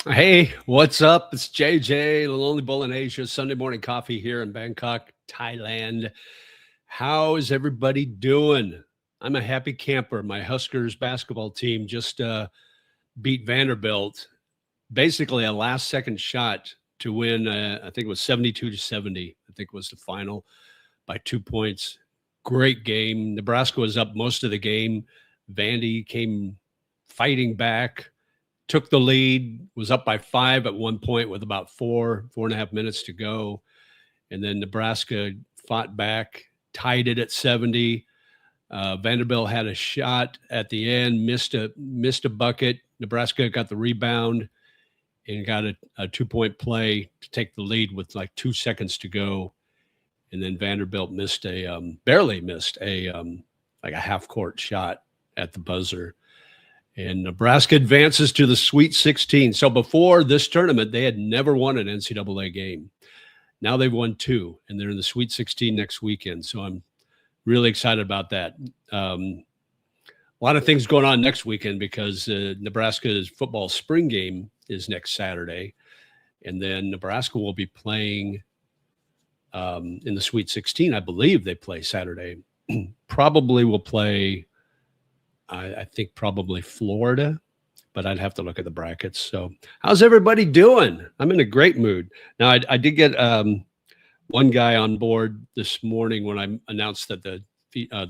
Hey, what's up? It's JJ, the Lonely Bull in Asia, Sunday morning coffee here in Bangkok, Thailand. How is everybody doing? I'm a happy camper. My Huskers basketball team just beat Vanderbilt, basically a last second shot to win. I think it was 72-70. I think was the final by 2 points. Great game. Nebraska was up most of the game. Vandy came fighting back, took the lead, was up by 5 at one point with about 4.5 minutes to go. And then Nebraska fought back, tied it at 70. Vanderbilt had a shot at the end, missed a bucket. Nebraska got the rebound and got a 2-point play to take the lead with like 2 seconds to go. And then Vanderbilt barely missed like a half court shot at the buzzer. And Nebraska advances to the Sweet 16. So before this tournament, they had never won an NCAA game. Now they've won 2, and they're in the Sweet 16 next weekend. So I'm really excited about that. A lot of things going on next weekend because Nebraska's football spring game is next Saturday. And then Nebraska will be playing in the Sweet 16. I believe they play Saturday. Probably will play – I think probably Florida, but I'd have to look at the brackets. So how's everybody doing? I'm in a great mood. Now, I did get one guy on board this morning when I announced that the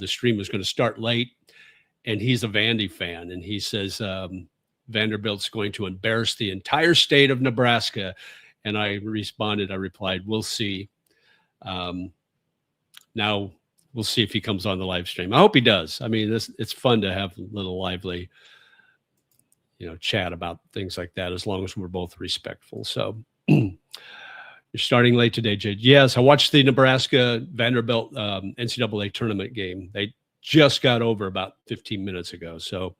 stream was going to start late, and he's a Vandy fan, and he says Vanderbilt's going to embarrass the entire state of Nebraska. And I replied, we'll see. Now, we'll see if he comes on the live stream. I hope he does. I mean, it's fun to have a little lively, chat about things like that, as long as we're both respectful. So you're starting late today, Jade. Yes, I watched the Nebraska Vanderbilt NCAA tournament game. They just got over about 15 minutes ago. So,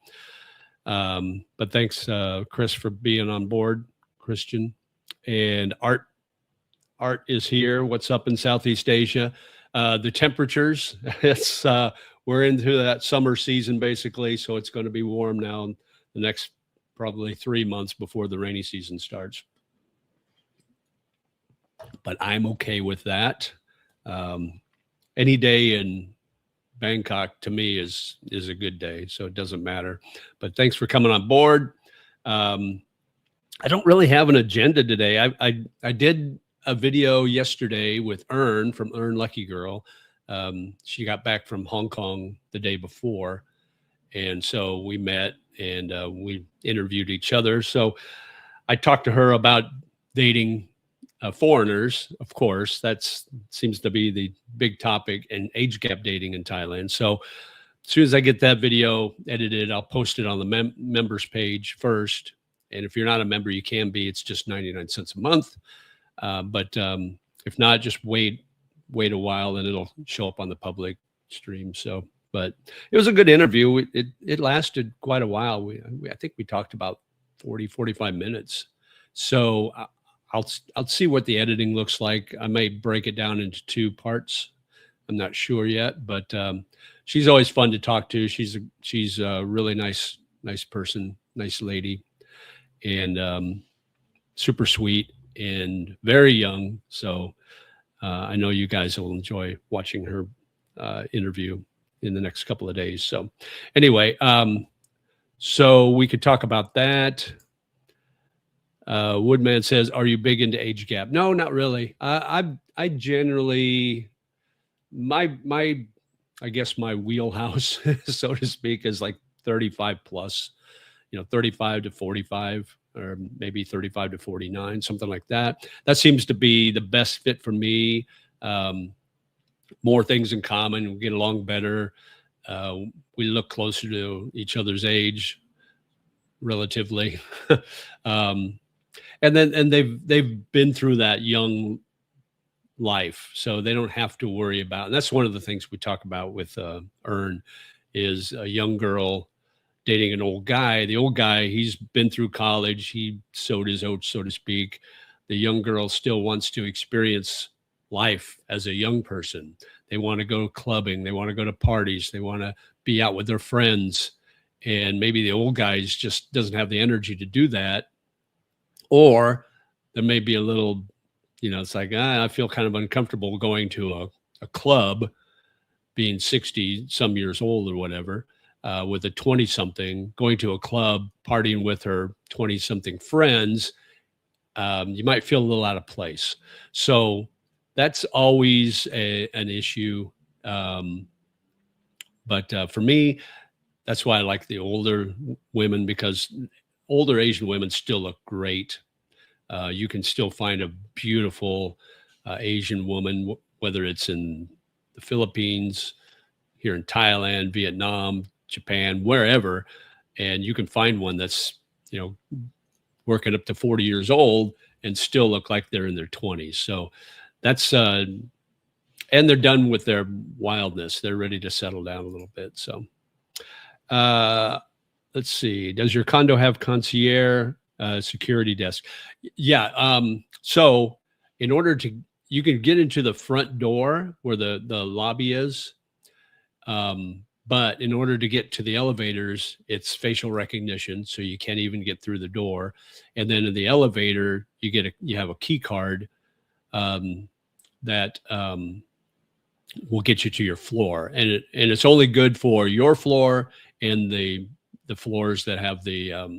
but thanks, Chris, for being on board, Christian. And Art is here. What's up in Southeast Asia? The temperatures, we're into that summer season basically, so it's going to be warm now in the next probably 3 months before the rainy season starts. But I'm okay with that. Any day in Bangkok to me is a good day, so it doesn't matter. But thanks for coming on board. I don't really have an agenda today. I did a video yesterday with Ern from Ern Lucky Girl. She got back from Hong Kong the day before. And so we met and we interviewed each other. So I talked to her about dating foreigners, of course. That seems to be the big topic, and age gap dating in Thailand. So as soon as I get that video edited, I'll post it on the members page first. And if you're not a member, you can be. It's just 99 cents a month. But if not, just wait a while and it'll show up on the public stream. So, but it was a good interview. It lasted quite a while. I think we talked about 45 minutes. So I'll see what the editing looks like. I may break it down into 2 parts. I'm not sure yet, but she's always fun to talk to. She's a really nice person, nice lady, and super sweet and very young. So I know you guys will enjoy watching her interview in the next couple of days. So anyway, so we could talk about that. Woodman says, are you big into age gap? No, not really. I generally, I guess my wheelhouse, so to speak, is like 35 plus, 35 to 45. Or maybe 35 to 49, something like that. That seems to be the best fit for me. More things in common. We get along better. We look closer to each other's age, relatively. And they've been through that young life, so they don't have to worry about. And that's one of the things we talk about with Ern, is a young girl dating an old guy. The old guy, he's been through college. He sowed his oats, so to speak. The young girl still wants to experience life as a young person. They want to go clubbing. They want to go to parties. They want to be out with their friends. And maybe the old guy just doesn't have the energy to do that. Or there may be a little, it's like, I feel kind of uncomfortable going to a club, being 60 some years old or whatever, with a 20 something going to a club, partying with her 20 something friends. You might feel a little out of place. So that's always an issue. But for me, that's why I like the older women, because older Asian women still look great. You can still find a beautiful Asian woman, whether it's in the Philippines, here in Thailand, Vietnam, Japan, wherever, and you can find one that's, working up to 40 years old and still look like they're in their 20s. So that's, and they're done with their wildness. They're ready to settle down a little bit. So let's see. Does your condo have concierge security desk? Yeah. So in order you can get into the front door where the lobby is. But in order to get to the elevators, it's facial recognition. So you can't even get through the door. And then in the elevator, you have a key card that will get you to your floor. And it's only good for your floor and the floors that have the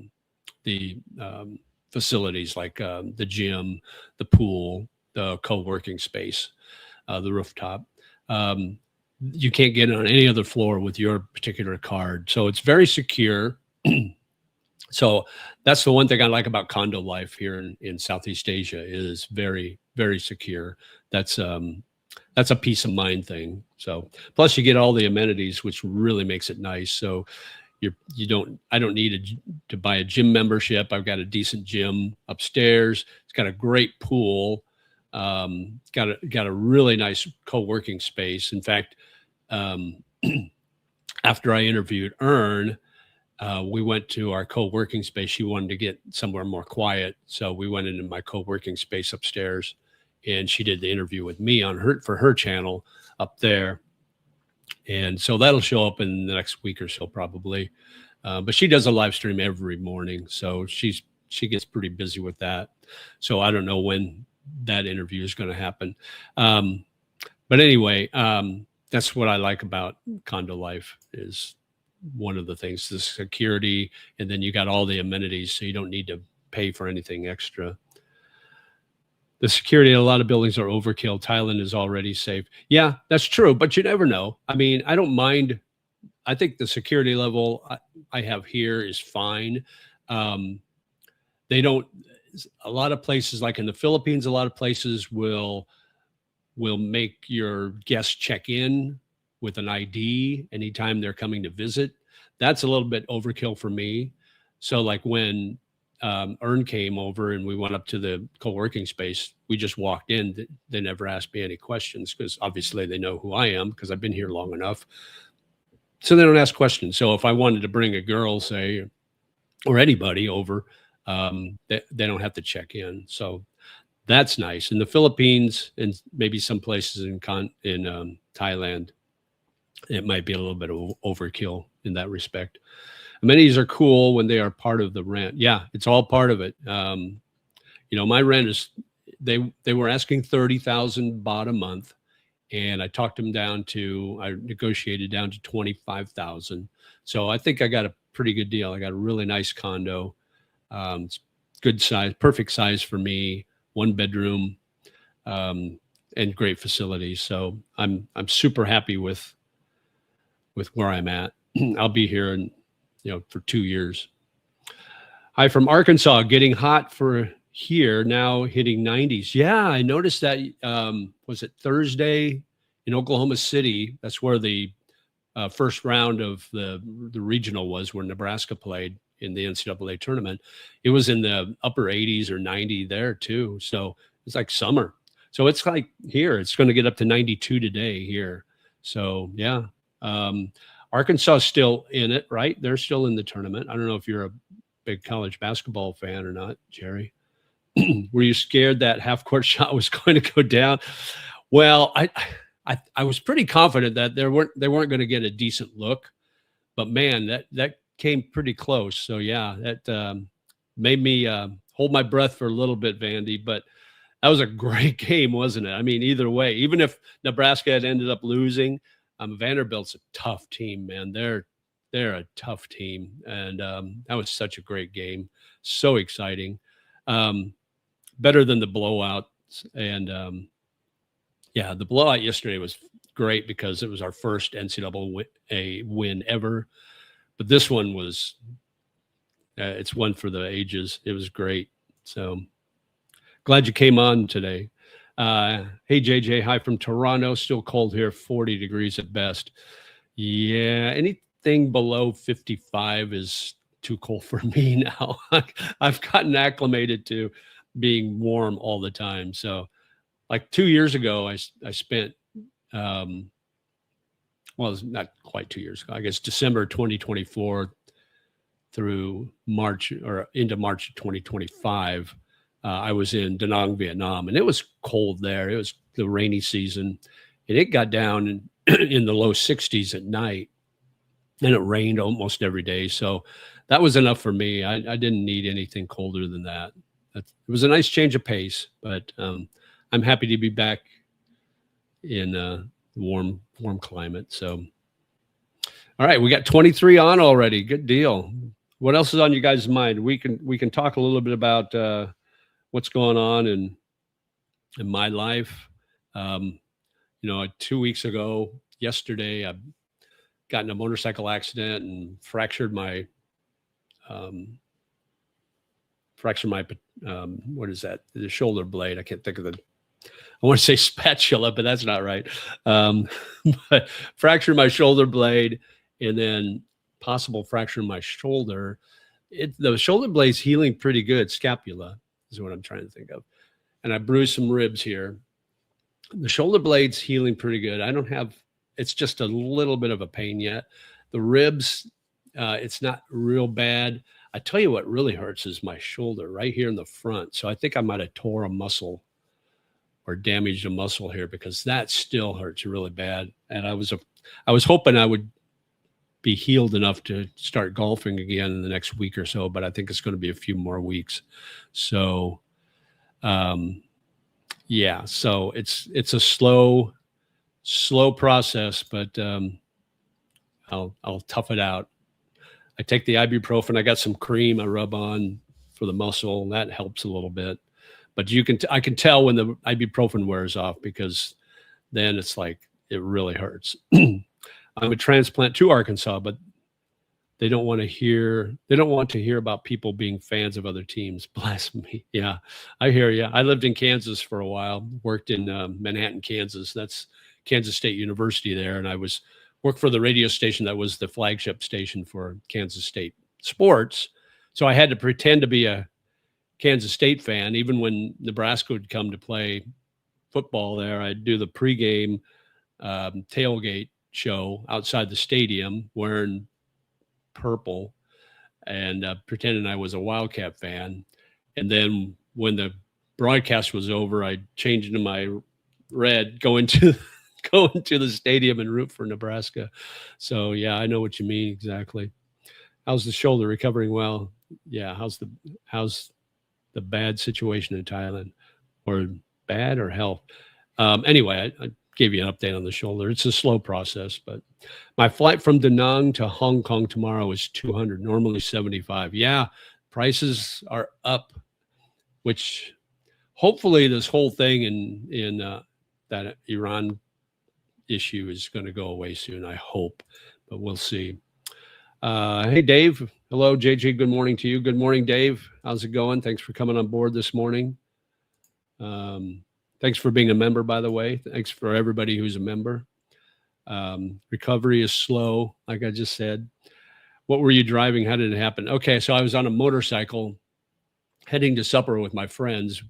facilities like the gym, the pool, the co-working space, the rooftop. You can't get on any other floor with your particular card. So it's very secure. So that's the one thing I like about condo life here in Southeast Asia, is very, very secure. That's a peace of mind thing. So plus you get all the amenities, which really makes it nice. So I don't need to buy a gym membership. I've got a decent gym upstairs. It's got a great pool. Got a really nice co-working space. In fact, after I interviewed Ern, we went to our co-working space. She wanted to get somewhere more quiet, so we went into my co-working space upstairs, and she did the interview with me for her channel up there. And so that'll show up in the next week or so, probably. But she does a live stream every morning, so she gets pretty busy with that. So I don't know when that interview is going to happen. But anyway, that's what I like about condo life, is one of the things, the security, and then you got all the amenities, so you don't need to pay for anything extra. The security in a lot of buildings are overkill. Thailand is already safe. Yeah, that's true, but you never know. I mean, I don't mind. I think the security level I have here is fine. They don't, a lot of places, like in the Philippines, a lot of places will make your guests check in with an ID anytime they're coming to visit. That's a little bit overkill for me. So like when Ern came over and we went up to the co-working space, we just walked in. They never asked me any questions, because obviously they know who I am, because I've been here long enough. So they don't ask questions. So if I wanted to bring a girl, say, or anybody over, they don't have to check in. So that's nice. In the Philippines and maybe some places in Thailand, it might be a little bit of overkill in that respect. Amenities are cool when they are part of the rent. Yeah, it's all part of it. My rent is, they were asking 30,000 baht a month, and I talked them down to, I negotiated down to 25,000. So I think I got a pretty good deal. I got a really nice condo. It's good size, perfect size for me, 1 bedroom, and great facilities. So I'm super happy with where I'm at. I'll be here for 2 years. Hi from Arkansas, getting hot for here, now hitting 90s. Yeah, I noticed that. Was it Thursday in Oklahoma City? That's where the first round of the regional was, where Nebraska played in the NCAA tournament. It was in the upper 80s or 90 there too. So it's like summer. So it's like here, it's going to get up to 92 today here. So yeah. Arkansas is still in it, right? They're still in the tournament. I don't know if you're a big college basketball fan or not, Jerry. Were you scared that half-court shot was going to go down? Well, I was pretty confident that they weren't going to get a decent look, but man, that came pretty close. So yeah, that made me hold my breath for a little bit, Vandy, but that was a great game, wasn't it? I mean, either way, even if Nebraska had ended up losing, Vanderbilt's a tough team, man. They're a tough team, and that was such a great game, so exciting, better than the blowout. And yeah, the blowout yesterday was great because it was our first NCAA win ever, but this one was it's one for the ages. It was great. So glad you came on today. Hey, JJ, hi from Toronto. Still cold here, 40 degrees at best. Yeah, anything below 55 is too cold for me now. I've gotten acclimated to being warm all the time. So like 2 years ago, I spent, well, it's not quite 2 years ago, I guess December 2024 through March or into March 2025. I was in Da Nang, Vietnam, and it was cold there. It was the rainy season, and it got down in the low 60s at night, and it rained almost every day. So that was enough for me. I didn't need anything colder than that. It was a nice change of pace, but I'm happy to be back in warm climate. So, all right, we got 23 on already. Good deal. What else is on you guys' mind? We can talk a little bit about what's going on in my life. 2 weeks ago, yesterday, I got in a motorcycle accident and fractured my what is that? The shoulder blade. I can't think of I want to say spatula, but that's not right. But fractured my shoulder blade, and then possible fracture in my shoulder. The shoulder blade's healing pretty good. Scapula is what I'm trying to think of. And I bruised some ribs here. The shoulder blade's healing pretty good. It's just a little bit of a pain yet. The ribs, it's not real bad. I tell you what really hurts is my shoulder right here in the front. So I think I might have tore a muscle or damaged a muscle here, because that still hurts really bad. And I was hoping I would be healed enough to start golfing again in the next week or so, but I think it's going to be a few more weeks. So, yeah, so it's a slow process, but I'll tough it out. I take the ibuprofen. I got some cream I rub on for the muscle, and that helps a little bit. But I can tell when the ibuprofen wears off, because then it's like it really hurts. I'm a transplant to Arkansas, but they don't want to hear about people being fans of other teams. Blasphemy. Yeah, I hear you. I lived in Kansas for a while, worked in Manhattan, Kansas. That's Kansas State University there. And I worked for the radio station that was the flagship station for Kansas State sports. So I had to pretend to be a Kansas State fan. Even when Nebraska would come to play football there, I'd do the pregame tailgate show outside the stadium wearing purple and pretending I was a Wildcat fan. And then when the broadcast was over, I changed into my red, go into the stadium and root for Nebraska. So yeah, I know what you mean exactly. How's the shoulder? Recovering well? Yeah. How's the bad situation in Thailand, or bad or health? Anyway, I gave you an update on the shoulder. It's a slow process, but my flight from Da Nang to Hong Kong tomorrow is $200, normally $75. Yeah, prices are up, which hopefully this whole thing in that Iran issue is going to go away soon. I hope, but we'll see. Hey, Dave. Hello, JJ. Good morning to you. Good morning, Dave. How's it going? Thanks for coming on board this morning. Thanks for being a member, by the way. Thanks for everybody who's a member. Recovery is slow, like I just said. What were you driving? How did it happen? Okay, so I was on a motorcycle heading to supper with my friends.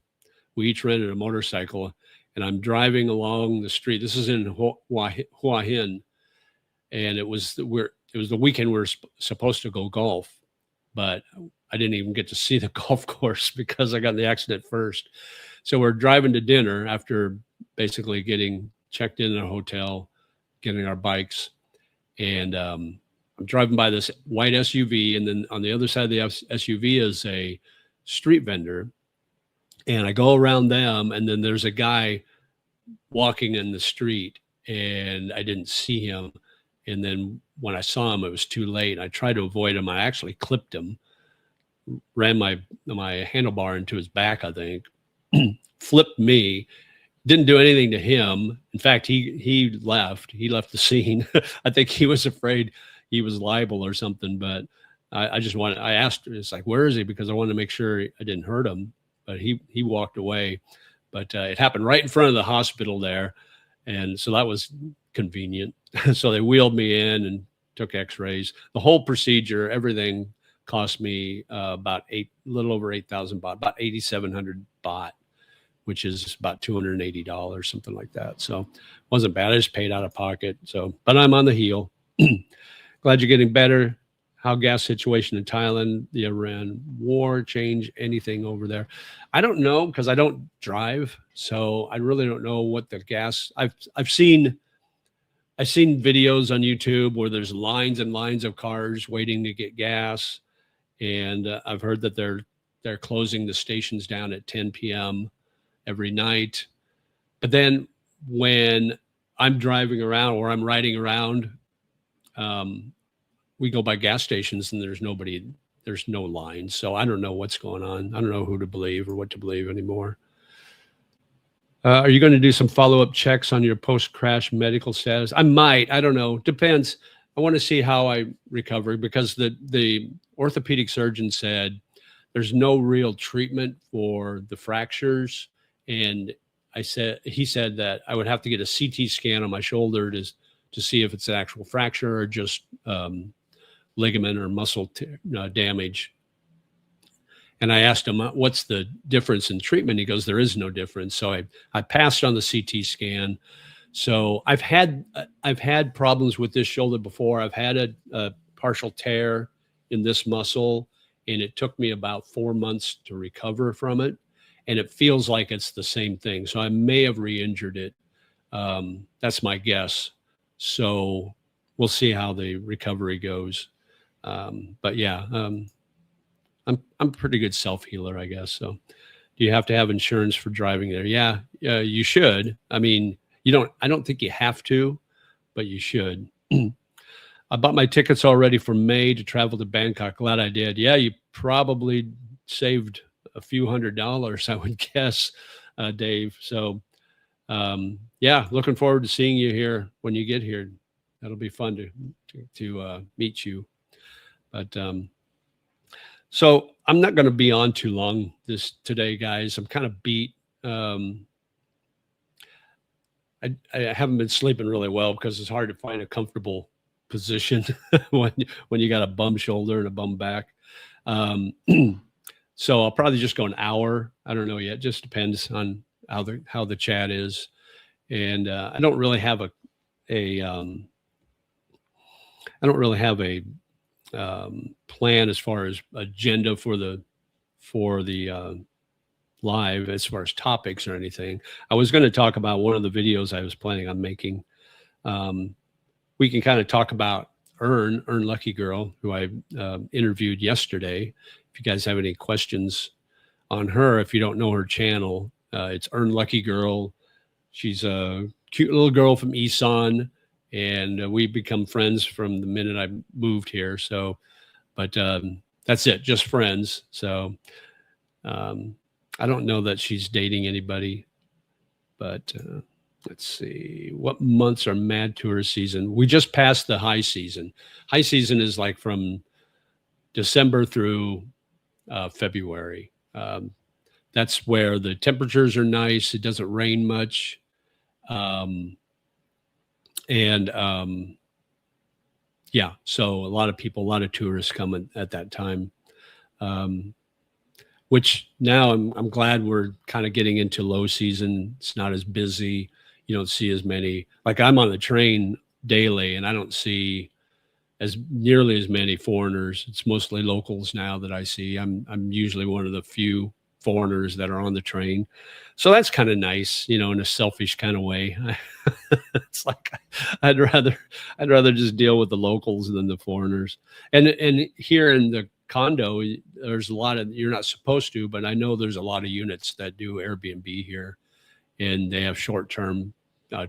We each rented a motorcycle, and I'm driving along the street. This is in Hua Hin, and it was the weekend we were supposed to go golf, but I didn't even get to see the golf course because I got in the accident first. So we're driving to dinner after basically getting checked in a hotel, getting our bikes, and I'm driving by this white SUV, and then on the other side of the SUV is a street vendor, and I go around them, and then there's a guy walking in the street, and I didn't see him. And then when I saw him, it was too late. I tried to avoid him. I actually clipped him, ran my handlebar into his back, I think, flipped me, didn't do anything to him. In fact, he left the scene. I think he was afraid he was liable or something, but I asked, it's like, where is he? Because I wanted to make sure I didn't hurt him, but he walked away. But it happened right in front of the hospital there. And so that was convenient. So they wheeled me in and took x-rays. The whole procedure, everything cost me about little over 8,000 baht, about 8,700 baht, which is about $280, something like that. So it wasn't bad. I just paid out of pocket. So, but I'm on the heel. Glad you're getting better. How gas situation in Thailand, the Iran war, change anything over there? I don't know, because I don't drive, so I really don't know what the gas. I've seen videos on YouTube where there's lines and lines of cars waiting to get gas, and I've heard that they're closing the stations down at 10 p.m. every night. But then when I'm driving around or I'm riding around, we go by gas stations and there's no lines. So I don't know what's going on. I don't know who to believe or what to believe anymore. Are you going to do some follow-up checks on your post-crash medical status? I might. I don't know. Depends. I want to see how I recover, because the orthopedic surgeon said there's no real treatment for the fractures. And he said that I would have to get a CT scan on my shoulder to see if it's an actual fracture or just ligament or muscle damage. And I asked him, what's the difference in treatment? He goes, there is no difference. So I passed on the CT scan. So I've had problems with this shoulder before. I've had a partial tear in this muscle, and it took me about 4 months to recover from it. And it feels like it's the same thing. So I may have re-injured it. That's my guess. So we'll see how the recovery goes. But yeah, I'm a pretty good self-healer, I guess. So do you have to have insurance for driving there? Yeah, you should. I mean, I don't think you have to, but you should. I bought my tickets already for May to travel to Bangkok. Glad I did. Yeah, you probably saved a few $100s, I would guess, Dave. So yeah, looking forward to seeing you here when you get here. That'll be fun to meet you. But so I'm not going to be on too long today, guys. I'm kind of beat. I haven't been sleeping really well because it's hard to find a comfortable position when you got a bum shoulder and a bum back. So I'll probably just go an hour. I don't know yet. Just depends on how the chat is. And I don't really have a plan as far as agenda for the live as far as topics or anything. I was going to talk about one of the videos I was planning on making. We can kind of talk about Earn Lucky Girl, who I interviewed yesterday. If you guys have any questions on her, if you don't know her channel, it's Earn Lucky Girl. She's a cute little girl from Isan, and we've become friends from the minute I moved here. So, but that's it, just friends. So I don't know that she's dating anybody, but let's see. What months are mad tourist season? We just passed the high season. High season is like from December through February. That's where the temperatures are nice. It doesn't rain much. Yeah, so a lot of tourists come at that time, which now I'm glad we're kind of getting into low season. It's not as busy. You don't see as many. Like, I'm on the train daily and I don't see nearly as many foreigners. It's mostly locals now that I see. I'm usually one of the few foreigners that are on the train. So that's kind of nice, in a selfish kind of way. It's like I'd rather just deal with the locals than the foreigners. And here in the condo, there's a lot of, you're not supposed to, but I know there's a lot of units that do Airbnb here, and they have short-term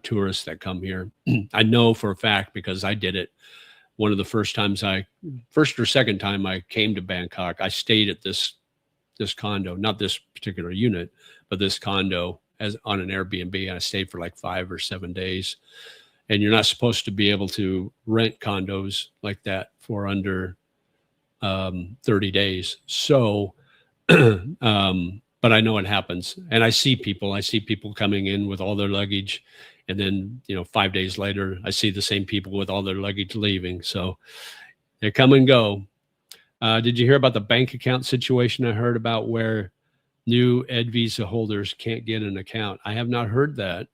tourists that come here. I know for a fact because I did it. One of the first or second time I came to Bangkok, I stayed at this condo, not this particular unit, but this condo as on an Airbnb. And I stayed for like 5 or 7 days. And you're not supposed to be able to rent condos like that for under 30 days. So, but I know it happens. And I see people coming in with all their luggage. And then, 5 days later, I see the same people with all their luggage leaving. So they come and go. Did you hear about the bank account situation I heard about where new Ed Visa holders can't get an account? I have not heard that.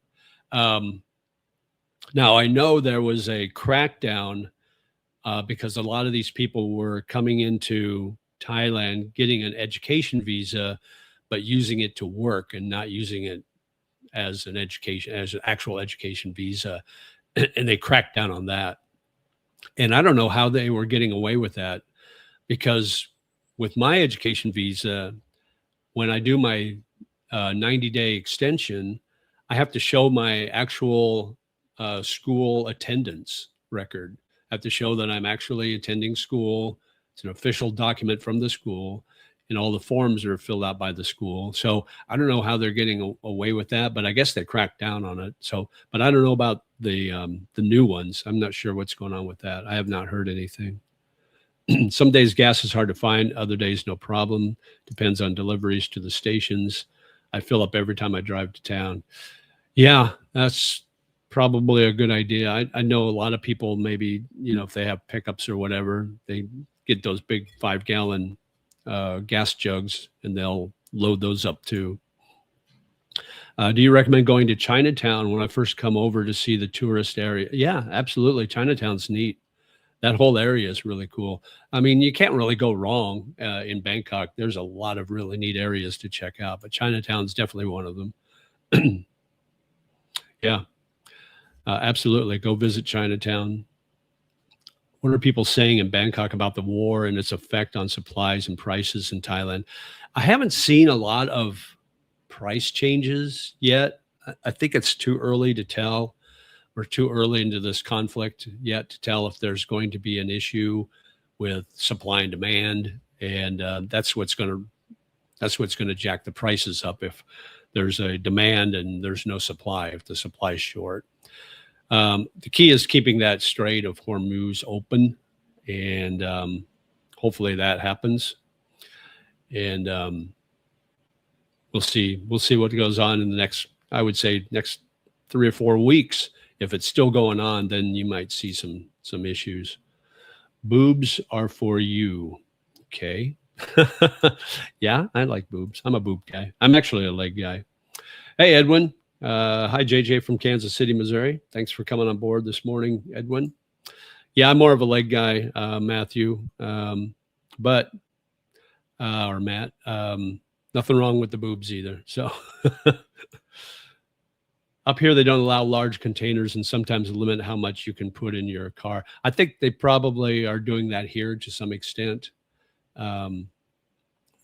Now, I know there was a crackdown because a lot of these people were coming into Thailand, getting an education visa, but using it to work and not using it as an actual education visa. And they cracked down on that. And I don't know how they were getting away with that, because with my education visa, when I do my 90-day extension, I have to show my actual school attendance record. I have to show that I'm actually attending school. It's an official document from the school, and all the forms are filled out by the school. So I don't know how they're getting away with that, but I guess they cracked down on it. So, but I don't know about the new ones. I'm not sure what's going on with that. I have not heard anything. Some days gas is hard to find, other days no problem. Depends on deliveries to the stations. I fill up every time I drive to town. Yeah, that's probably a good idea. I know a lot of people, maybe, if they have pickups or whatever, they get those big 5-gallon gas jugs and they'll load those up too. Do you recommend going to Chinatown when I first come over to see the tourist area? Yeah, absolutely. Chinatown's neat. That whole area is really cool. I mean, you can't really go wrong in Bangkok. There's a lot of really neat areas to check out, but Chinatown's definitely one of them. Yeah, absolutely. Go visit Chinatown. What are people saying in Bangkok about the war and its effect on supplies and prices in Thailand? I haven't seen a lot of price changes yet. I think it's too early to tell. We're too early into this conflict yet to tell if there's going to be an issue with supply and demand, and that's what's going to jack the prices up if there's a demand and there's no supply, if the supply is short. The key is keeping that Strait of Hormuz open, and hopefully that happens. And we'll see what goes on in the next, I would say, next 3 or 4 weeks. If it's still going on, then you might see some issues. Boobs are for you. Okay. Yeah, I like boobs. I'm a boob guy. I'm actually a leg guy. Hey, Edwin. Hi, JJ from Kansas City, Missouri. Thanks for coming on board this morning, Edwin. Yeah, I'm more of a leg guy, Matthew. Or Matt. Nothing wrong with the boobs either. So up here, they don't allow large containers and sometimes limit how much you can put in your car. I think they probably are doing that here to some extent. And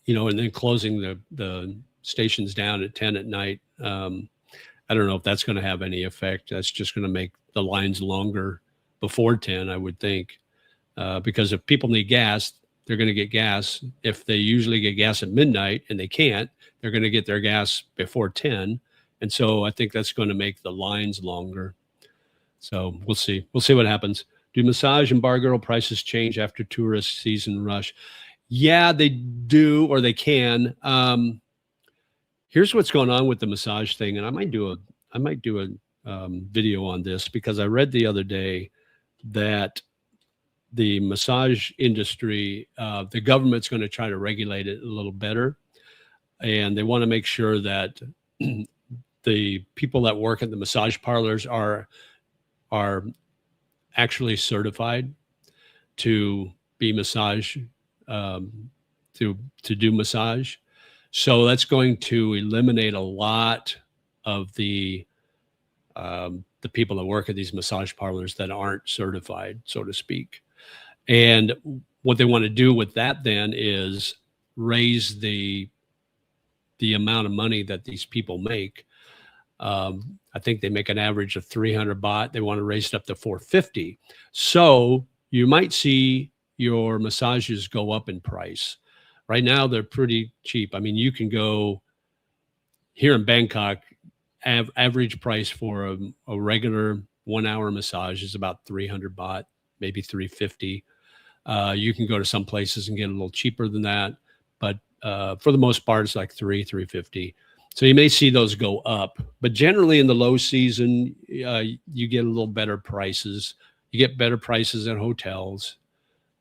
then closing the stations down at 10 at night. I don't know if that's going to have any effect. That's just going to make the lines longer before 10, I would think. Because if people need gas, they're going to get gas. If they usually get gas at midnight and they can't, they're going to get their gas before 10. And so I think that's going to make the lines longer. So we'll see. We'll see what happens. Do massage and bar girl prices change after tourist season rush? Yeah, they do, or they can. Here's what's going on with the massage thing, and I might do a video on this, because I read the other day that the massage industry, the government's going to try to regulate it a little better, and they want to make sure that the people that work at the massage parlors are actually certified to be massage, to do massage. So that's going to eliminate a lot of the people that work at these massage parlors that aren't certified, so to speak. And what they want to do with that then is raise the amount of money that these people make. I think they make an average of 300 baht. They want to raise it up to 450. So you might see your massages go up in price. Right now, they're pretty cheap. I mean, you can go here in Bangkok, average price for a regular 1 hour massage is about 300 baht, maybe 350. You can go to some places and get a little cheaper than that, but for the most part, it's like 350. So you may see those go up, but generally in the low season, you get a little better prices. You get better prices at hotels.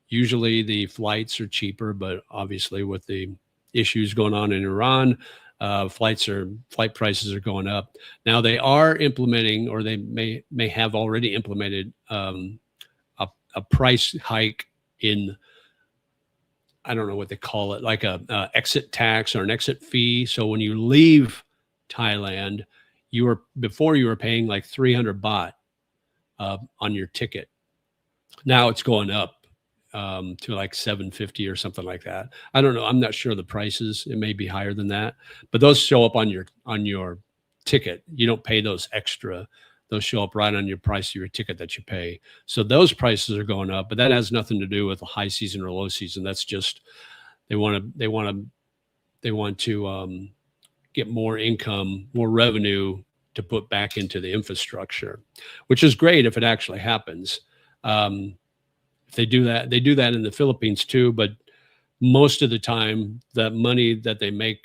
Usually the flights are cheaper, but obviously with the issues going on in Iran, flight prices are going up. Now they are implementing, or they may have already implemented a price hike in, I don't know what they call it, like a exit tax or an exit fee. So when you leave Thailand, before you were paying like 300 baht on your ticket. Now it's going up to like 750 or something like that. I don't know. I'm not sure the prices. It may be higher than that, but those show up on your ticket. You don't pay those extra. Those show up right on your price of your ticket that you pay. So those prices are going up, but that has nothing to do with a high season or low season. That's just they want to get more income, more revenue to put back into the infrastructure, which is great if it actually happens. If they do that in the Philippines too, but most of the time, the money that they make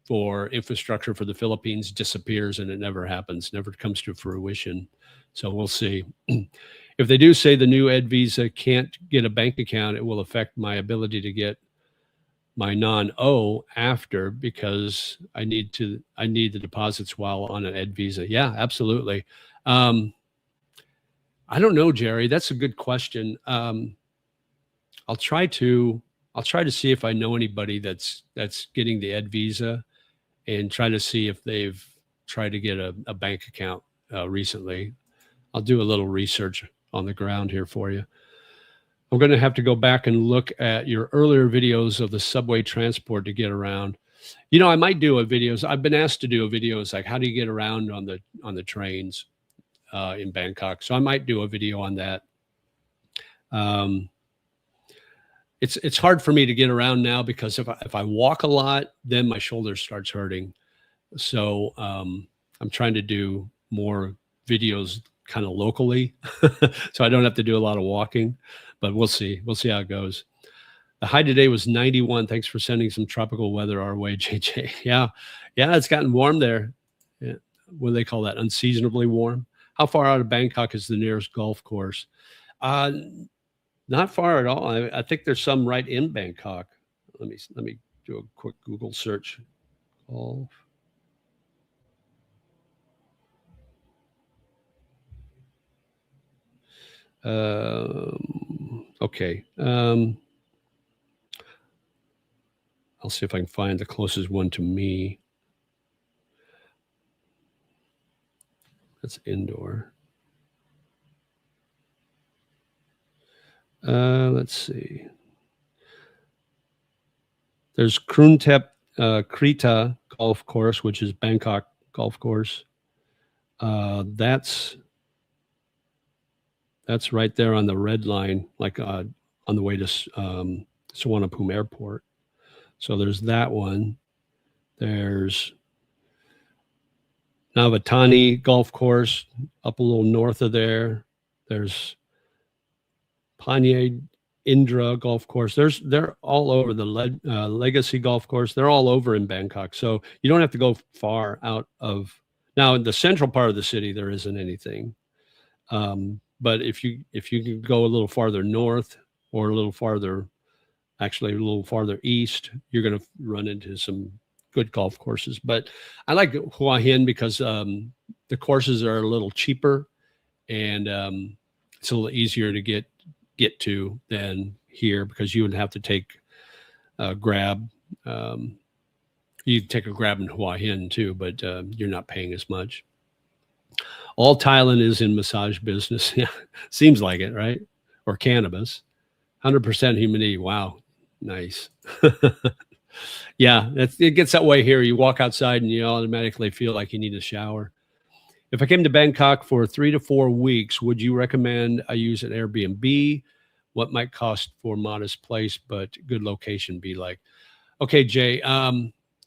for infrastructure for the Philippines disappears and it never happens, never comes to fruition. So we'll see. If they do say the new Ed Visa can't get a bank account, it will affect my ability to get my non-O after, because I need the deposits while on an Ed Visa. Yeah, absolutely. I don't know, Jerry. That's a good question. I'll try to see if I know anybody that's getting the Ed Visa, and try to see if they've tried to get a bank account recently. I'll do a little research on the ground here for you. I'm going to have to go back and look at your earlier videos of the subway transport to get around. You know, I might do a videos. I've been asked to do a videos like how do you get around on the trains in Bangkok. So I might do a video on that. It's hard for me to get around now because if I walk a lot, then my shoulder starts hurting. So I'm trying to do more videos kind of locally, so I don't have to do a lot of walking. But we'll see. We'll see how it goes. The high today was 91. Thanks for sending some tropical weather our way, JJ. Yeah, it's gotten warm there. Yeah. What do they call that? Unseasonably warm. How far out of Bangkok is the nearest golf course? Not far at all. I think there's some right in Bangkok. Let me do a quick Google search. Golf. Okay. I'll see if I can find the closest one to me. That's indoor. Let's see. There's Kruntep Krita Golf Course, which is Bangkok Golf Course. That's right there on the red line, like on the way to Suvarnabhumi Airport. So there's that one. There's Navatani Golf Course up a little north of there. There's Panye Indra Golf Course. They're all over. The Legacy Golf Course. They're all over in Bangkok. So you don't have to go far out of. Now in the central part of the city, there isn't anything. But if you can go a little farther north or a little farther east, you're going to run into some good golf courses. But I like Hua Hin because the courses are a little cheaper, and it's a little easier to get to than here, because you would have to take a Grab. You take a Grab in Hua Hin too, but you're not paying as much. All Thailand is in massage business. Yeah, seems like it, right? Or cannabis. 100% humidity. Wow. Nice. Yeah, it gets that way here. You walk outside and you automatically feel like you need a shower. If I came to Bangkok for 3 to 4 weeks, would you recommend I use an Airbnb? What might cost for modest place but good location be like? Okay, Jay.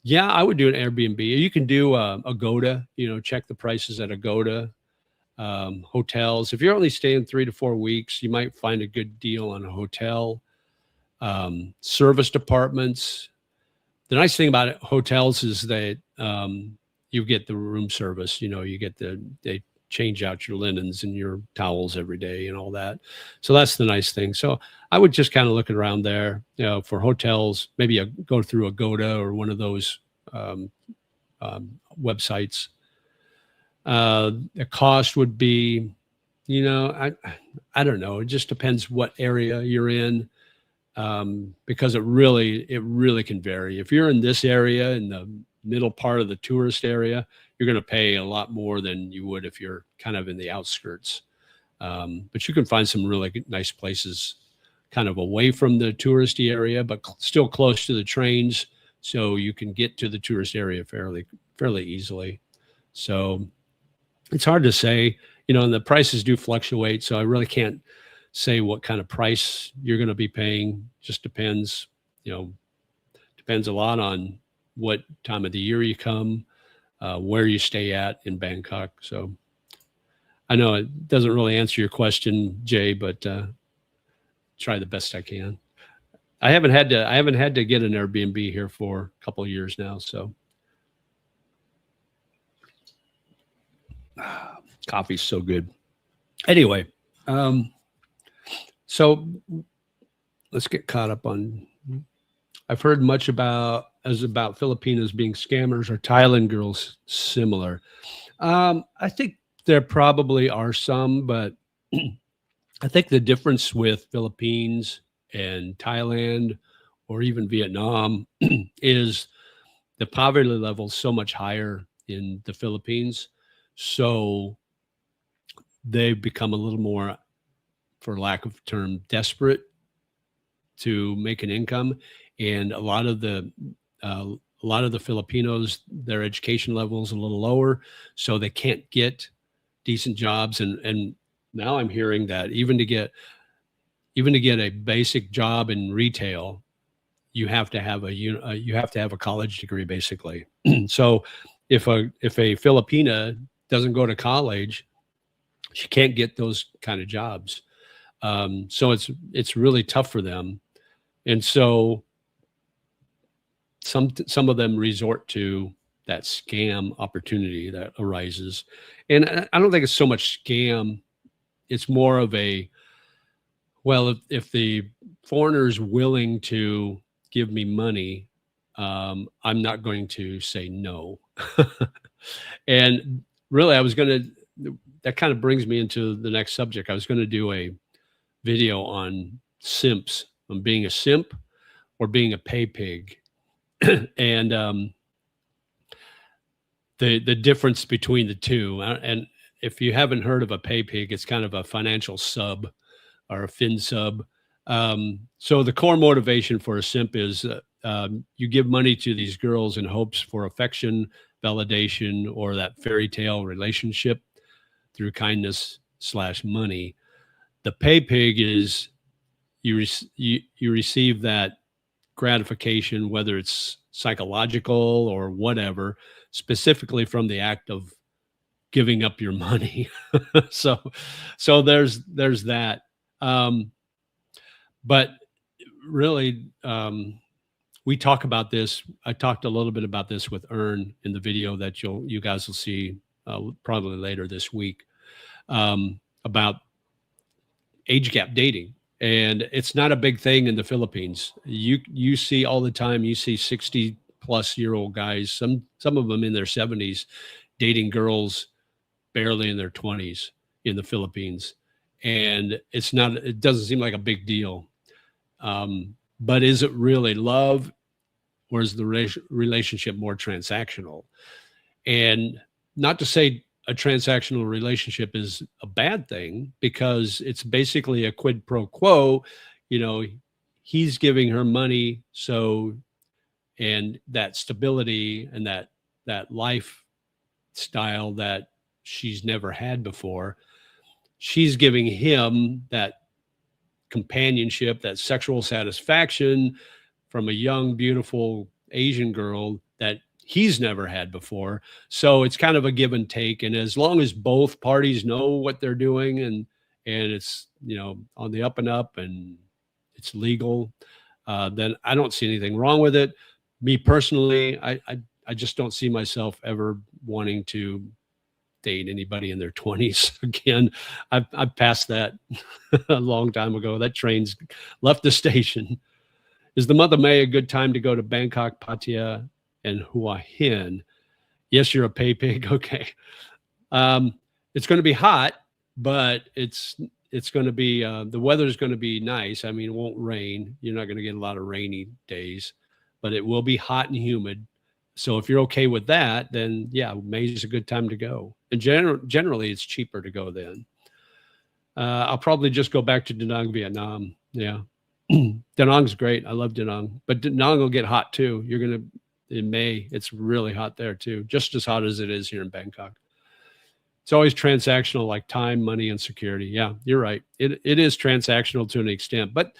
Yeah, I would do an Airbnb. You can do Agoda. Check the prices at Agoda. Hotels. If you're only staying 3 to 4 weeks, you might find a good deal on a hotel. Service departments. The nice thing about hotels is that you get the room service. You get they change out your linens and your towels every day and all that. So that's the nice thing. So I would just kind of look around there, for hotels. Maybe go through Agoda or one of those websites. The cost would be, I don't know. It just depends what area you're in. Because it really can vary. If you're in this area, in the middle part of the tourist area, you're going to pay a lot more than you would if you're kind of in the outskirts. But you can find some really nice places kind of away from the touristy area, but still close to the trains. So you can get to the tourist area fairly easily. So it's hard to say, and the prices do fluctuate. So I really can't say what kind of price you're going to be paying. Just depends, depends a lot on what time of the year you come, where you stay at in Bangkok. So I know it doesn't really answer your question, Jay, but try the best I can. I haven't had to get an Airbnb here for a couple of years now. So coffee's so good. Anyway, so let's get caught up on. I've heard much about Filipinos being scammers. Or Thailand girls similar? I think there probably are some, but I think the difference with Philippines and Thailand or even Vietnam is the poverty level is so much higher in the Philippines. So they've become a little more, for lack of a term, desperate to make an income. And a lot of the Filipinos, their education level is a little lower, so they can't get decent jobs. And now I'm hearing that even to get a basic job in retail, you have to have a college degree, basically. So if a Filipina doesn't go to college, she can't get those kind of jobs. So it's really tough for them. And so some of them resort to that scam opportunity that arises. And I don't think it's so much scam. It's more of a, well, if the foreigner is willing to give me money, I'm not going to say no. And really, that kind of brings me into the next subject. I was going to do a video on simps, on being a simp or being a pay pig. And the difference between the two. And if you haven't heard of a pay pig, it's kind of a financial sub or a fin sub. So the core motivation for a simp is you give money to these girls in hopes for affection, validation, or that fairy tale relationship through kindness / money. The pay pig is you receive that gratification, whether it's psychological or whatever, specifically from the act of giving up your money. so there's that. But really, we talk about this. I talked a little bit about this with Ern in the video that you guys will see probably later this week, about age gap dating. And it's not a big thing in the Philippines. You see all the time, you see 60-plus-year-old guys, some of them in their 70s, dating girls barely in their 20s in the Philippines. And it doesn't seem like a big deal. But is it really love, or is the relationship more transactional? And not to say a transactional relationship is a bad thing, because it's basically a quid pro quo. you know, he's giving her money. So, and that stability and that lifestyle that she's never had before, she's giving him that companionship, that sexual satisfaction from a young, beautiful Asian girl that he's never had before. So it's kind of a give and take. And as long as both parties know what they're doing and it's, you know, on the up and up and it's legal, then I don't see anything wrong with it. Me personally, I just don't see myself ever wanting to date anybody in their 20s again. I've passed that a long time ago. That train's left the station. Is the month of May a good time to go to Bangkok, Pattaya, and Hua Hin? Yes, you're a pay pig. Okay. It's going to be hot, but it's going to be the weather's going to be nice. I mean, it won't rain. You're not going to get a lot of rainy days, but it will be hot and humid. So if you're okay with that, then yeah, May is a good time to go. And generally, it's cheaper to go then. I'll probably just go back to Da Nang, Vietnam. Yeah. Da Nang's great. I love Da Nang, but Da Nang will get hot too. You're going to, in May, it's really hot there too, just as hot as it is here in Bangkok. It's always transactional, like time, money, and security. Yeah, you're right. It is transactional to an extent, but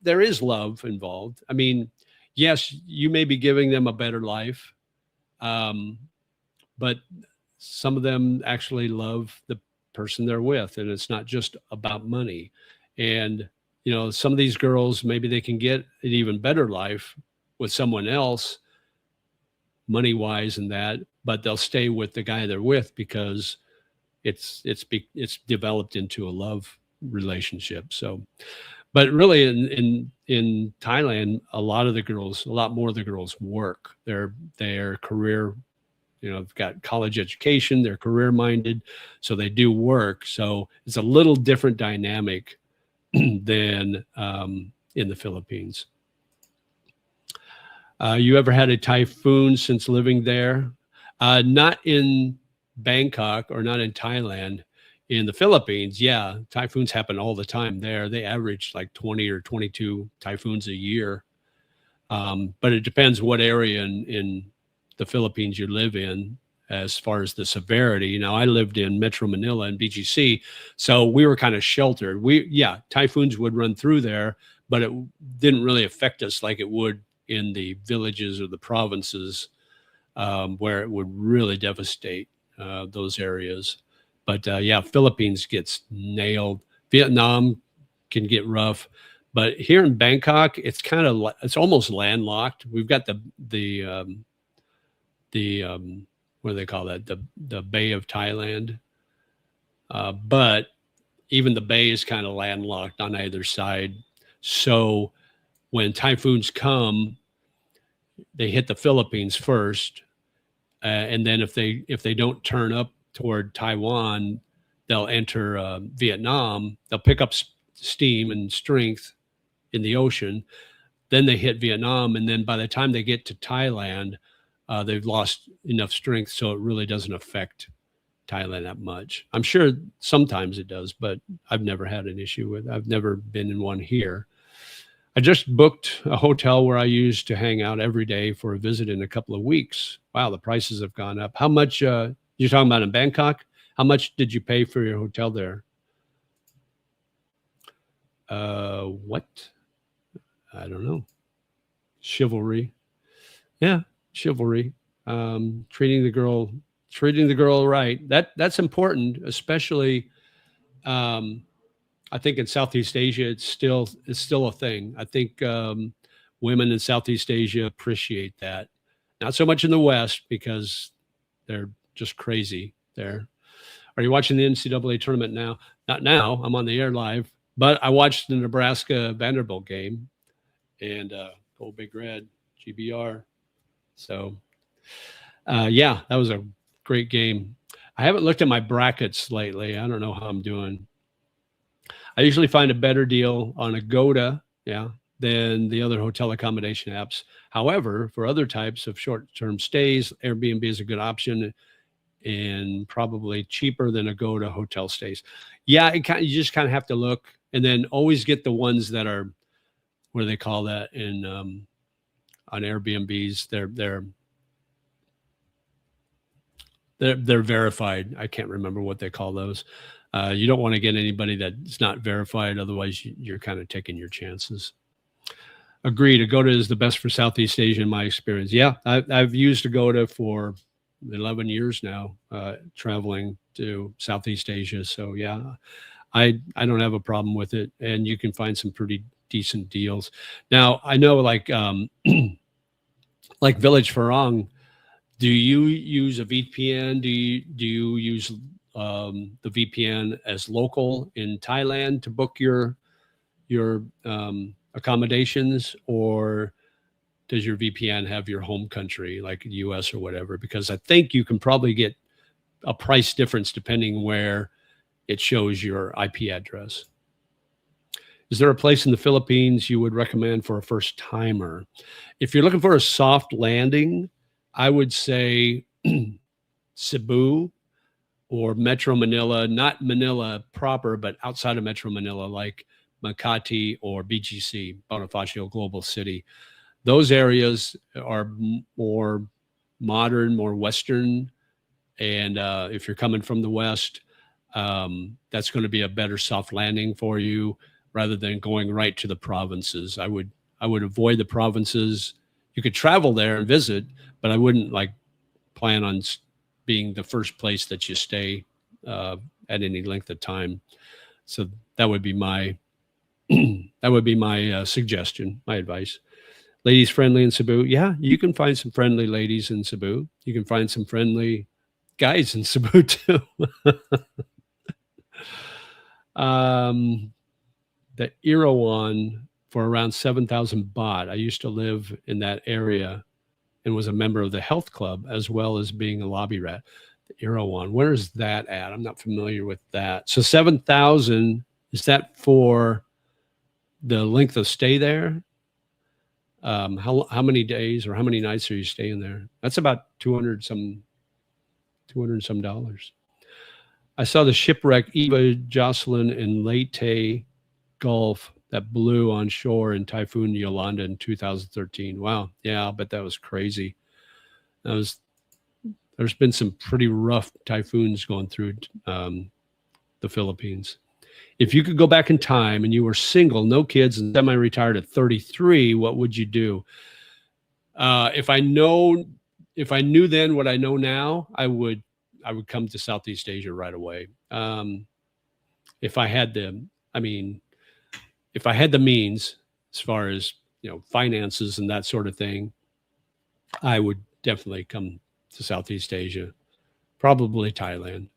there is love involved. I mean, yes, you may be giving them a better life, but some of them actually love the person they're with, and it's not just about money. And you know, some of these girls, maybe they can get an even better life with someone else, money wise and that, but they'll stay with the guy they're with because it's developed into a love relationship. So, but really in Thailand, a lot more of the girls work. Their career, you know, they've got college education, they're career minded, so they do work. So it's a little different dynamic than in the Philippines. You ever had a typhoon since living there? Not in Bangkok or not in Thailand. In the Philippines, yeah, typhoons happen all the time there. They average like 20 or 22 typhoons a year. But it depends what area in the Philippines you live in as far as the severity. Now, I lived in Metro Manila and BGC, so we were kind of sheltered. Typhoons would run through there, but it didn't really affect us like it would in the villages or the provinces, where it would really devastate those areas. But Philippines gets nailed. Vietnam can get rough, but here in Bangkok, it's almost landlocked. We've got the what do they call that? The Bay of Thailand. But even the bay is kind of landlocked on either side. So when typhoons come, they hit the Philippines first, and then if they don't turn up toward Taiwan, they'll enter Vietnam. They'll pick up steam and strength in the ocean. Then they hit Vietnam, and then by the time they get to Thailand, they've lost enough strength, so it really doesn't affect Thailand that much. I'm sure sometimes it does, but I've never had an issue with it. I've never been in one here. I just booked a hotel where I used to hang out every day for a visit in a couple of weeks. Wow, the prices have gone up. How much, you're talking about in Bangkok? How much did you pay for your hotel there? What? I don't know. Chivalry. Yeah, chivalry. Treating the girl right. That's important, especially I think in Southeast Asia, it's still a thing. I think women in Southeast Asia appreciate that. Not so much in the West because they're just crazy there. Are you watching the NCAA tournament now? Not now. I'm on the air live, but I watched the Nebraska Vanderbilt game and Go Big Red, GBR. So, that was a great game. I haven't looked at my brackets lately. I don't know how I'm doing. I usually find a better deal on Agoda, than the other hotel accommodation apps. However, for other types of short-term stays, Airbnb is a good option and probably cheaper than Agoda hotel stays. Yeah, you just kind of have to look. And then always get the ones that are, what do they call that in on Airbnbs? They're verified. I can't remember what they call those. You don't want to get anybody that's not verified, otherwise you're kind of taking your chances. Agreed. Agoda is the best for Southeast Asia in my experience. Yeah, I've used Agoda for 11 years now, traveling to Southeast Asia. So yeah, I don't have a problem with it, and you can find some pretty decent deals. Now I know like like Village Farang. Do you use a VPN? Do you use the VPN as local in Thailand to book your accommodations, or does your VPN have your home country like the US or whatever? Because I think you can probably get a price difference depending where it shows your IP address. Is there a place in the Philippines you would recommend for a first timer? If you're looking for a soft landing, I would say Cebu or Metro Manila, not Manila proper, but outside of Metro Manila, like Makati or BGC, Bonifacio Global City. Those areas are more modern, more Western. And if you're coming from the West, that's going to be a better soft landing for you rather than going right to the provinces. I would avoid the provinces. You could travel there and visit, but I wouldn't like plan on being the first place that you stay at any length of time. So that would be my suggestion, my advice. Ladies friendly in Cebu. Yeah, you can find some friendly ladies in Cebu. You can find some friendly guys in Cebu too. The Erawan for around 7,000 baht. I used to live in that area and was a member of the health club as well as being a lobby rat. The Erawan, where is that at? I'm not familiar with that. So 7,000, is that for the length of stay there? How many days or how many nights are you staying there? That's about 200 some dollars. I saw the shipwreck Eva Jocelyn in Leyte Gulf that blew on shore in Typhoon Yolanda in 2013. Wow. Yeah, but that was crazy. There's been some pretty rough typhoons going through the Philippines. If you could go back in time and you were single, no kids, and semi-retired at 33, what would you do? If I knew then what I know now, I would come to Southeast Asia right away. If I had the means, as far as finances and that sort of thing, I would definitely come to Southeast Asia, probably Thailand.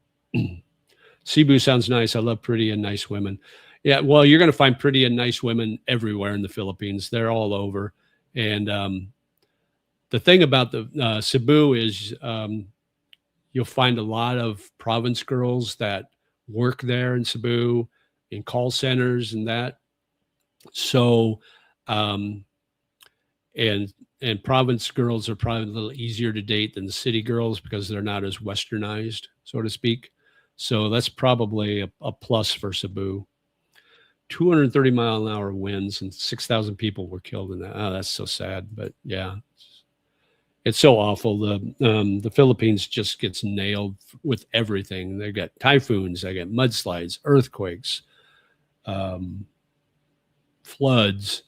Cebu sounds nice. I love pretty and nice women. Yeah, well, you're going to find pretty and nice women everywhere in the Philippines. They're all over. And the thing about the Cebu is you'll find a lot of province girls that work there in Cebu, in call centers and that. So, and province girls are probably a little easier to date than the city girls because they're not as westernized, so to speak. So that's probably a plus for Cebu. 230-mile-an-hour winds and 6,000 people were killed in that. Oh, that's so sad. But yeah, it's so awful. The Philippines just gets nailed with everything. They got typhoons, they got mudslides, earthquakes, floods,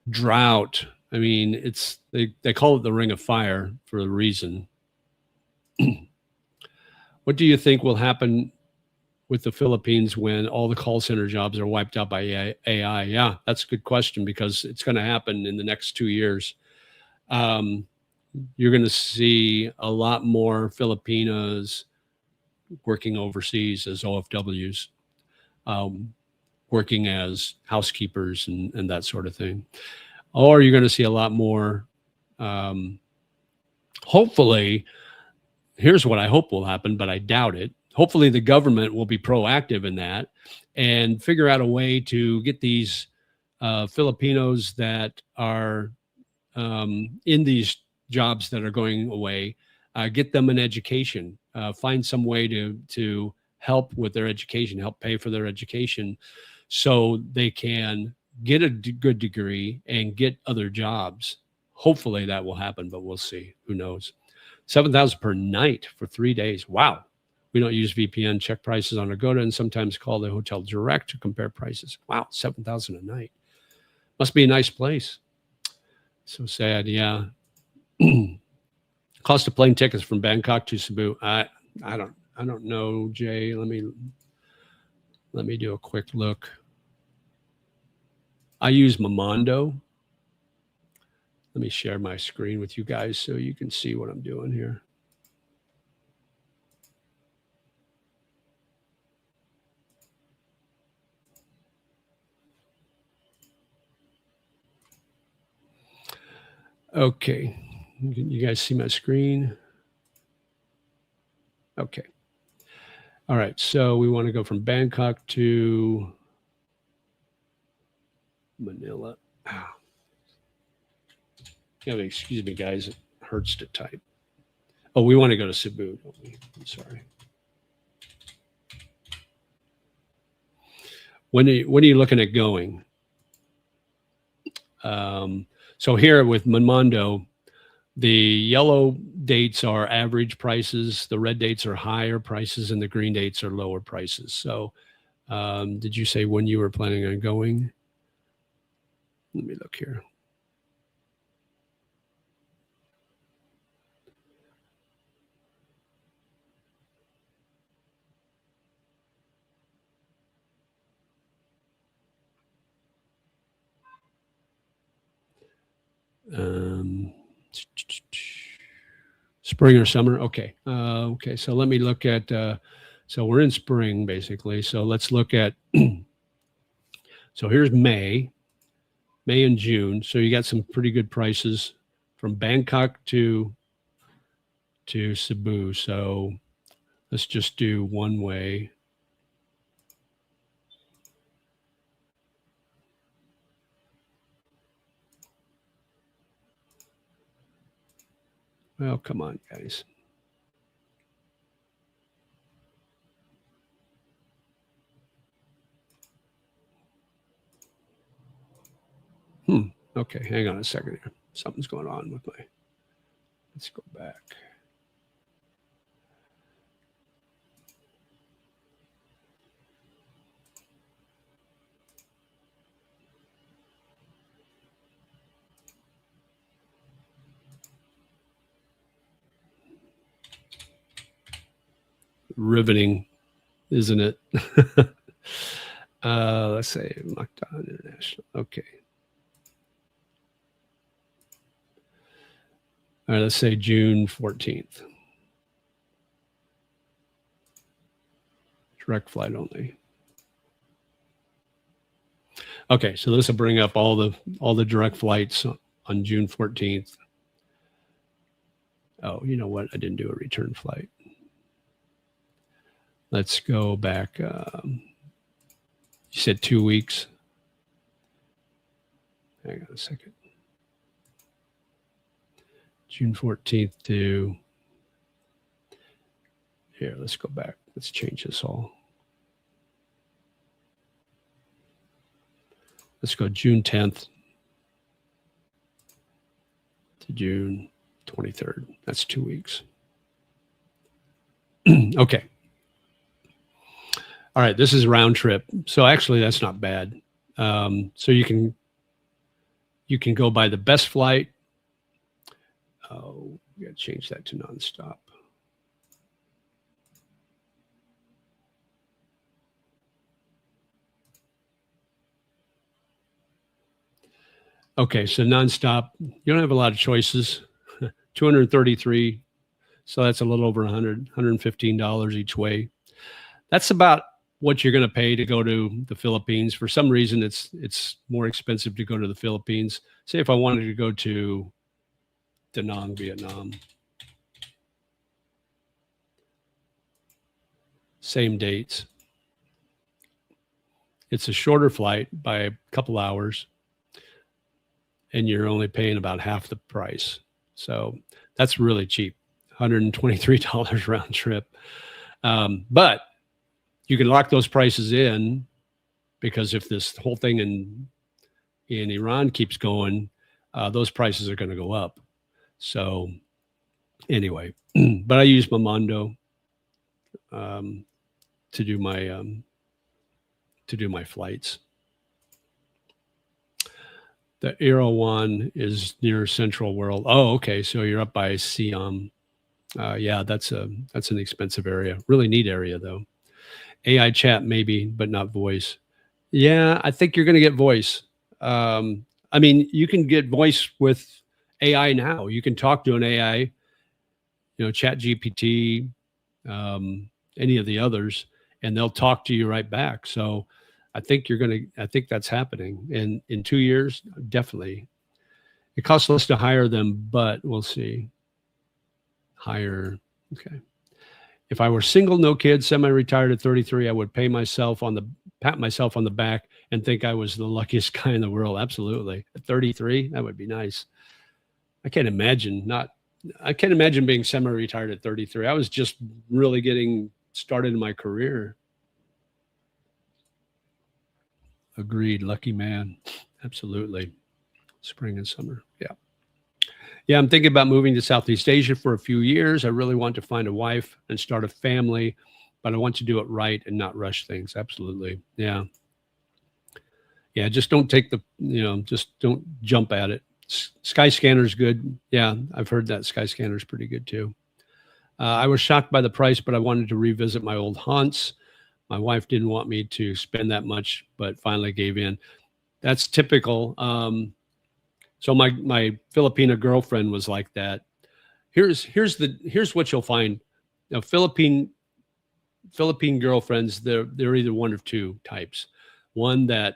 drought. I mean, they call it the Ring of Fire for a reason. What do you think will happen with the Philippines when all the call center jobs are wiped out by AI? Yeah, that's a good question because it's going to happen in the next 2 years. You're going to see a lot more Filipinos working overseas as OFWs, working as housekeepers and that sort of thing. Or you're going to see a lot more, hopefully, here's what I hope will happen, but I doubt it. Hopefully the government will be proactive in that and figure out a way to get these Filipinos that are in these jobs that are going away, get them an education, find some way to help with their education, help pay for their education so they can get a good degree and get other jobs. Hopefully that will happen, but we'll see. Who knows? 7,000 per night for 3 days. Wow. We don't use VPN, check prices on Agoda, and sometimes call the hotel direct to compare prices. Wow, 7,000 a night. Must be a nice place. So sad, yeah. Cost of plane tickets from Bangkok to Cebu. I don't know, Jay. Let me do a quick look. I use Momondo. Let me share my screen with you guys so you can see what I'm doing here. Okay. You guys see my screen? Okay. All right. So we want to go from Bangkok to Manila. Oh. Yeah, excuse me, guys. It hurts to type. Oh, we want to go to Cebu, don't we? I'm sorry. When are you looking at going? So here with Momondo, the yellow dates are average prices, the red dates are higher prices, and the green dates are lower prices. So did you say when you were planning on going? Let me look here. Spring or summer? Okay. Okay. So let me look at, so we're in spring basically. So let's look at, so here's May and June. So you got some pretty good prices from Bangkok to Cebu. So let's just do one way. Well, come on, guys. Okay, hang on a second here. Something's going on with my, let's go back. Riveting, isn't it? Let's say Mactan International. Okay. All right, let's say June 14th. Direct flight only. Okay, so this will bring up all the direct flights on June 14th. Oh, you know what? I didn't do a return flight. Let's go back. You said 2 weeks. Hang on a second. June 14th to here. Let's go back. Let's change this all. Let's go June 10th to June 23rd. That's 2 weeks. Okay. All right. This is round trip. So actually that's not bad. So you can go by the best flight. Oh, we got to change that to nonstop. Okay, so nonstop, you don't have a lot of choices. 233, so that's a little over $115 each way. That's about what you're going to pay to go to the Philippines. For some reason, it's more expensive to go to the Philippines. Say if I wanted to go to Da Nang, Vietnam. Same dates. It's a shorter flight by a couple hours, and you're only paying about half the price. So that's really cheap, $123 round trip. But you can lock those prices in because if this whole thing in Iran keeps going, those prices are going to go up. So anyway, but I use Momondo to do my flights. The Erawan is near Central World. Oh, okay. So you're up by Siam. Yeah, that's an expensive area. Really neat area though. AI chat maybe, but not voice. Yeah, I think you're going to get voice. I mean, you can get voice with AI now. You can talk to an AI, Chat GPT, any of the others, and they'll talk to you right back. So I think that's happening. And in 2 years, definitely. It costs less to hire them, but we'll see. Hire. Okay. If I were single, no kids, semi-retired at 33, I would pat myself on the back and think I was the luckiest guy in the world. Absolutely. At 33, that would be nice. I can't imagine being semi-retired at 33. I was just really getting started in my career. Agreed. Lucky man. Absolutely. Spring and summer. Yeah. Yeah, I'm thinking about moving to Southeast Asia for a few years. I really want to find a wife and start a family, but I want to do it right and not rush things. Absolutely. Yeah. Yeah, just don't take just don't jump at it. Skyscanner's good. Yeah, I've heard that Skyscanner's pretty good too. I was shocked by the price, but I wanted to revisit my old haunts. My wife didn't want me to spend that much, but finally gave in. That's typical. So my Filipina girlfriend was like that. Here's what you'll find. Now, Philippine girlfriends, they're either one of two types. One that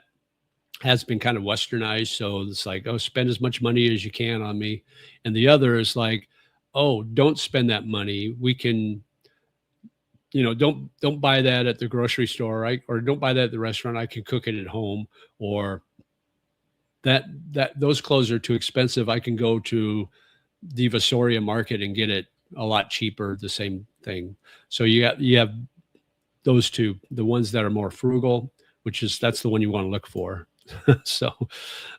has been kind of westernized, so it's like, oh, spend as much money as you can on me, and the other is like, oh, don't spend that money. We can, don't buy that at the grocery store, right? Or don't buy that at the restaurant. I can cook it at home, or that those clothes are too expensive. I can go to the Visoria market and get it a lot cheaper, the same thing. So you have those two, the ones that are more frugal, that's the one you want to look for. So,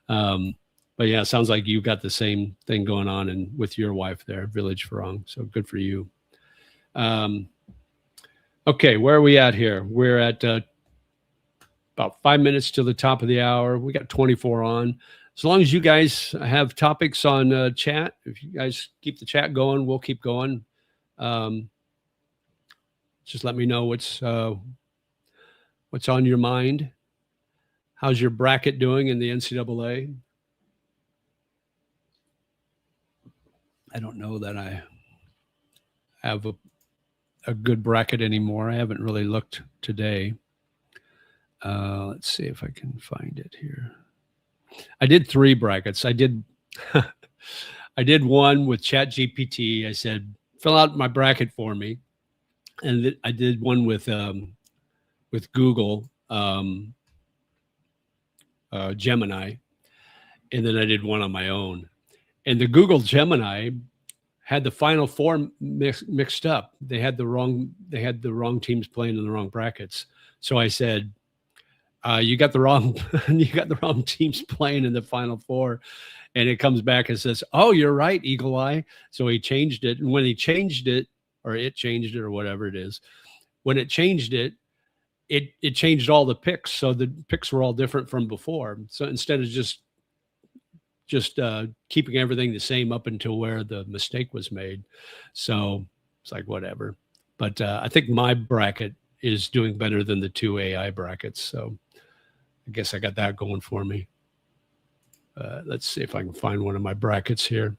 but yeah, it sounds like you got the same thing going on and with your wife there, Village Farang. So good for you. Okay, where are we at here? We're at about 5 minutes to the top of the hour. We got 24 on. As long as you guys have topics on chat, if you guys keep the chat going, we'll keep going. Just let me know what's on your mind. How's your bracket doing in the NCAA? I don't know that I have a good bracket anymore. I haven't really looked today. Let's see if I can find it here. I did 3 brackets. I did one with ChatGPT. I said, fill out my bracket for me. And I did one with Google Gemini. And then I did one on my own. And the Google Gemini had the Final Four mixed up. They had the wrong teams playing in the wrong brackets. So I said, you got the wrong teams playing in the Final Four. And it comes back and says, oh, you're right, Eagle Eye. So he changed it. And when he changed it, or it changed it, or whatever it is, when it changed it, it changed all the picks. So the picks were all different from before. So instead of just keeping everything the same up until where the mistake was made. So it's like, whatever. But I think my bracket is doing better than the 2 AI brackets. So I guess I got that going for me. Let's see if I can find one of my brackets here.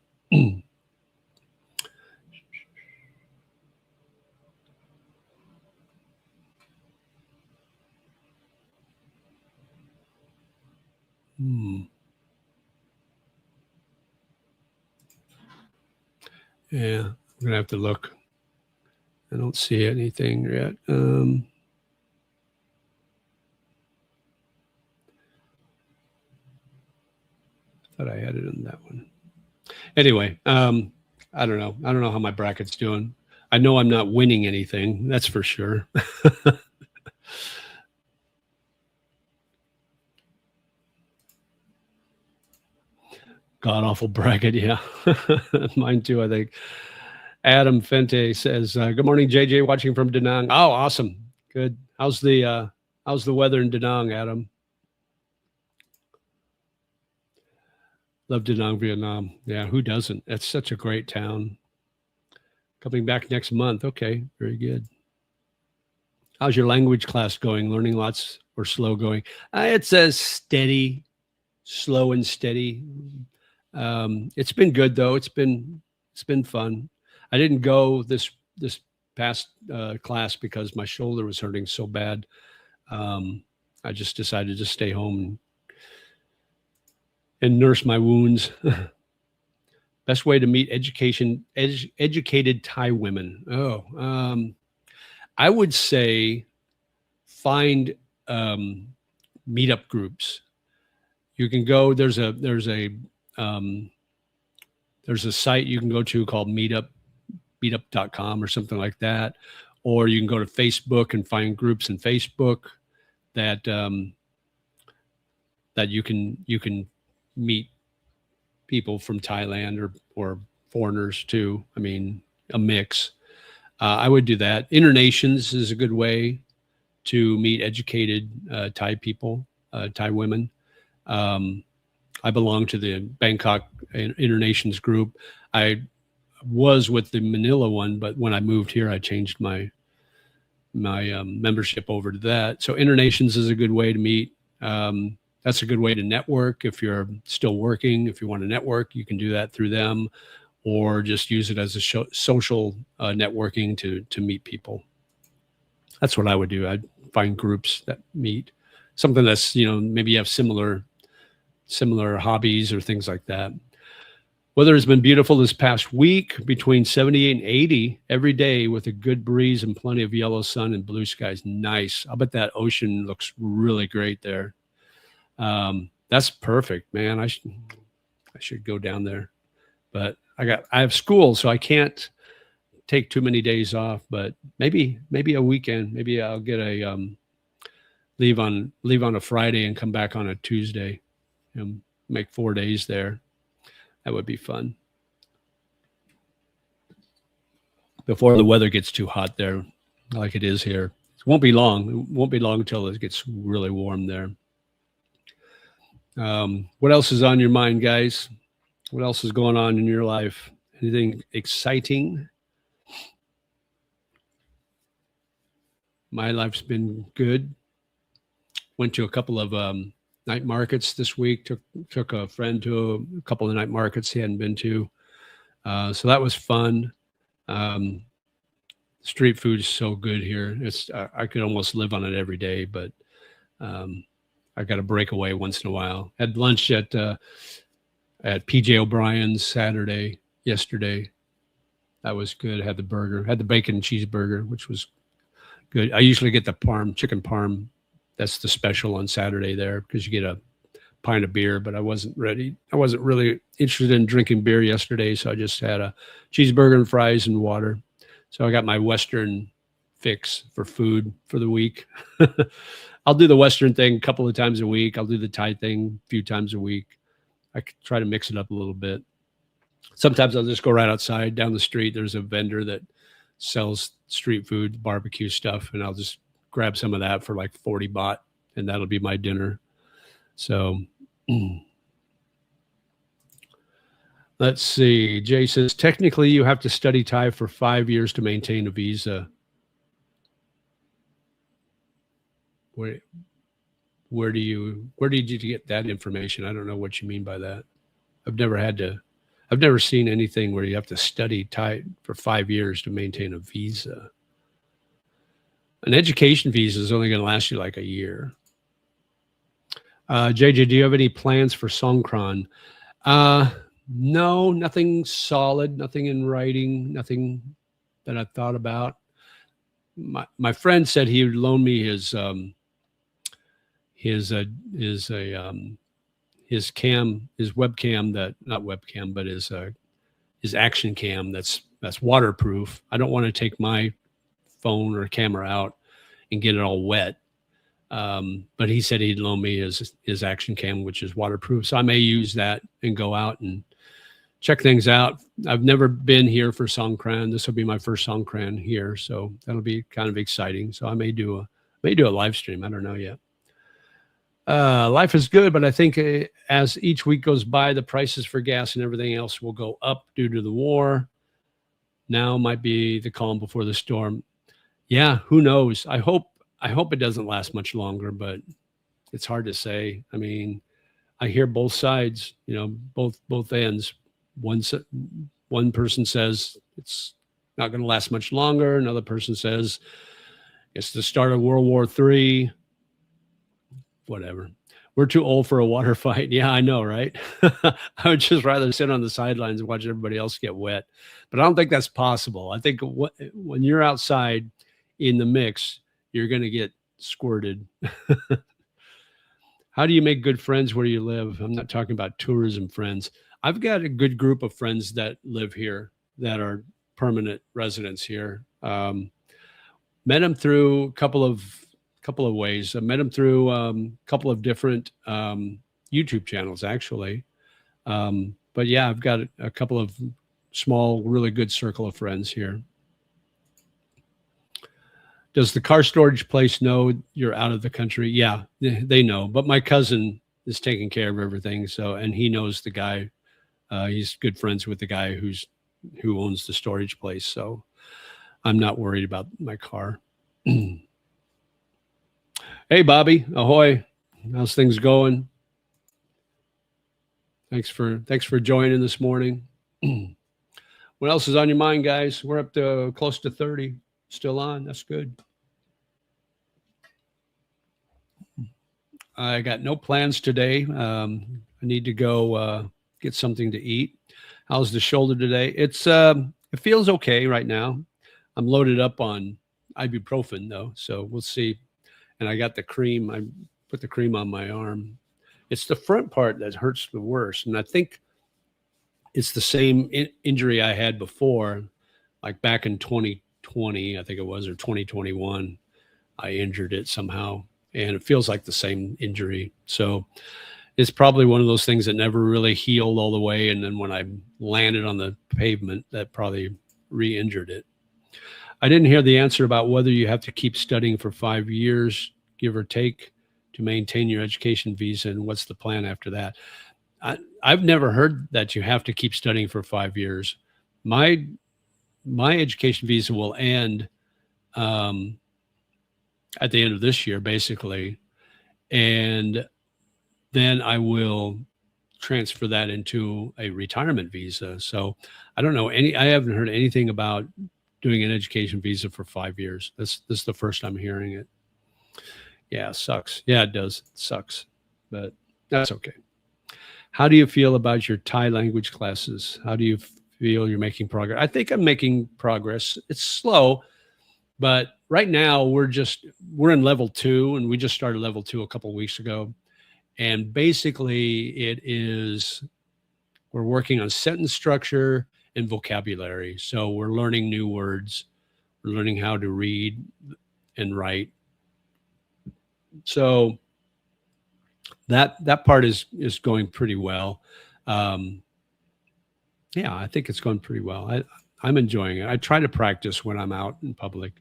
Yeah, I'm gonna have to look. I don't see anything yet. Thought I had it in that one. Anyway, I don't know. I don't know how my bracket's doing. I know I'm not winning anything. That's for sure. God awful bracket. Yeah. Mine too, I think. Adam Fente says, good morning, JJ, watching from Da Nang. Oh, awesome. Good. How's the weather in Da Nang, Adam? Love Da Nang, Vietnam. Yeah, who doesn't? It's such a great town. Coming back next month. Okay, very good. How's your language class going? Learning lots or slow going? It says steady, slow and steady. It's been good though. It's been fun. I didn't go this past class because my shoulder was hurting so bad. I just decided to stay home and nurse my wounds. Best way to meet educated Thai women. I would say find meetup groups. You can go. There's a site you can go to called meetup.com or something like that, or you can go to Facebook and find groups in Facebook that that you can meet people from Thailand or foreigners too. I mean, a mix. I would do that. Internations is a good way to meet educated Thai people, Thai women. I belong to the Bangkok Internations group. I was with the Manila one, but when I moved here, I changed my membership over to that. So Internations is a good way to meet. That's a good way to network. If you're still working, if you want to network, you can do that through them, or just use it as a social networking to meet people. That's what I would do. I'd find groups that meet, something that's, maybe you have similar hobbies or things like that. Weather has been beautiful this past week, between 78 and 80 every day, with a good breeze and plenty of yellow sun and blue skies. Nice. I bet that ocean looks really great there. That's perfect, man. I should go down there, but I have school, so I can't take too many days off, but maybe a weekend. Maybe I'll get a leave on a Friday and come back on a Tuesday and make 4 days there. That would be fun before the weather gets too hot there, like it is here. It won't be long. It won't be long until it gets really warm there. What else is on your mind, guys? What else is going on in your life? Anything exciting? My life's been good. Went to a couple of night markets this week. Took a friend to a couple of night markets he hadn't been to. So that was fun. Street food is so good here. I could almost live on it every day, but I got to break away once in a while. Had lunch at PJ O'Brien's yesterday. That was good. Had the burger, had the bacon cheeseburger, which was good. I usually get the chicken parm. That's the special on Saturday there, because you get a pint of beer, but I wasn't really interested in drinking beer yesterday. So I just had a cheeseburger and fries and water. So I got my Western fix for food for the week. I'll do the Western thing a couple of times a week. I'll do the Thai thing a few times a week. I try to mix it up a little bit. Sometimes I'll just go right outside down the street. There's a vendor that sells street food, barbecue stuff, and I'll just grab some of that for like 40 baht, and that'll be my dinner. So let's see. Jay says, technically you have to study Thai for 5 years to maintain a visa. Where did you get that information? I don't know what you mean by that. I've never seen anything where you have to study Thai for 5 years to maintain a visa. An education visa is only going to last you like a year. JJ, do you have any plans for Songkran? No, nothing solid, nothing in writing, nothing that I've thought about. My friend said he would loan me his webcam, but his action cam that's waterproof. I don't want to take my phone or camera out and get it all wet. But he said he'd loan me his action cam, which is waterproof. So I may use that and go out and check things out. I've never been here for Songkran. This will be my first Songkran here, so that'll be kind of exciting. So I may do a live stream. I don't know yet. Life is good, but I think as each week goes by, the prices for gas and everything else will go up due to the war. Now might be the calm before the storm. Yeah, who knows? I hope it doesn't last much longer, but it's hard to say. I mean, I hear both sides, both ends. One person says it's not going to last much longer. Another person says it's the start of World War III. Whatever. We're too old for a water fight. Yeah, I know, right? I would just rather sit on the sidelines and watch everybody else get wet. But I don't think that's possible. I think when you're outside in the mix, you're going to get squirted. How do you make good friends where you live? I'm not talking about tourism friends. I've got a good group of friends that live here that are permanent residents here. Met them through a couple of ways. I met them through a couple of different YouTube channels, actually. But yeah, I've got a couple of small, really good circle of friends here. Does the car storage place know you're out of the country? Yeah, they know. But my cousin is taking care of everything, and he knows the guy. He's good friends with the guy who owns the storage place, so I'm not worried about my car. Hey, Bobby, ahoy! How's things going? Thanks for joining this morning. What else is on your mind, guys? We're up to close to 30. Still on. That's good. I got no plans today. I need to go get something to eat. How's the shoulder today? It feels okay right now. I'm loaded up on ibuprofen though, so we'll see. And I got the cream. I put the cream on my arm. It's the front part that hurts the worst, and I think it's the same injury I had before, like back in 2020, I think it was, or 2021. I injured it somehow, and it feels like the same injury. So it's probably one of those things that never really healed all the way. And then when I landed on the pavement, that probably re-injured it. I didn't hear the answer about whether you have to keep studying for 5 years, give or take, to maintain your education visa, and what's the plan after that. I've never heard that you have to keep studying for 5 years. My education visa will end at the end of this year, basically. And then I will transfer that into a retirement visa. So I don't know I haven't heard anything about doing an education visa for 5 years. This is the first I'm hearing it. Yeah, it sucks. Yeah, it does. It sucks, but that's okay. How do you feel about your Thai language classes? How do you feel you're making progress? I think I'm making progress. It's slow, but right now we're in level 2, and we just started level 2 a couple of weeks ago. And basically we're working on sentence structure and vocabulary. So we're learning new words. We're learning how to read and write. So that part is going pretty well. Yeah, I think it's going pretty well. I'm enjoying it. I try to practice when I'm out in public.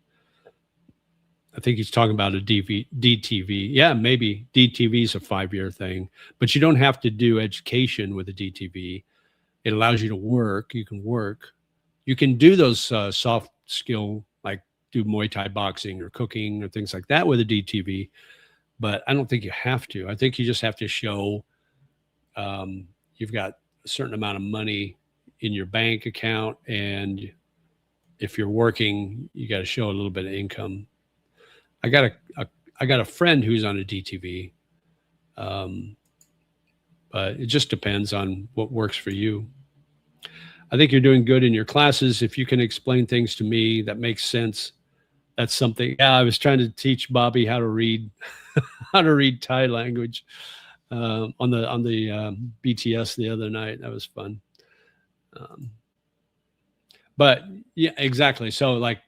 I think he's talking about a DTV. Yeah, maybe DTV is a 5-year thing, but you don't have to do education with a DTV. It allows you to work. You can work. You can do those soft skill, like do Muay Thai boxing or cooking or things like that with a DTV, but I don't think you have to. I think you just have to show you've got a certain amount of money in your bank account, and if you're working, you got to show a little bit of income. I got a friend who's on a DTV, but it just depends on what works for you. I think you're doing good in your classes. If you can explain things to me that makes sense, that's something. Yeah, I was trying to teach Bobby how to read Thai language on the BTS the other night. That was fun. But yeah, exactly. So like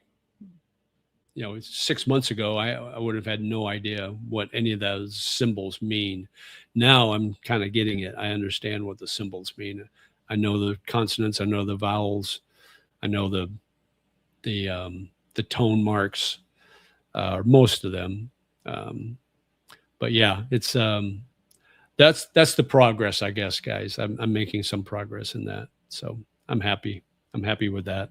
6 months ago, I would have had no idea what any of those symbols mean. Now I'm kind of getting it. I understand what the symbols mean. I know the consonants. I know the vowels. I know the tone marks, most of them. But yeah, it's that's the progress, I guess, guys. I'm making some progress in that, so I'm happy. I'm happy with that.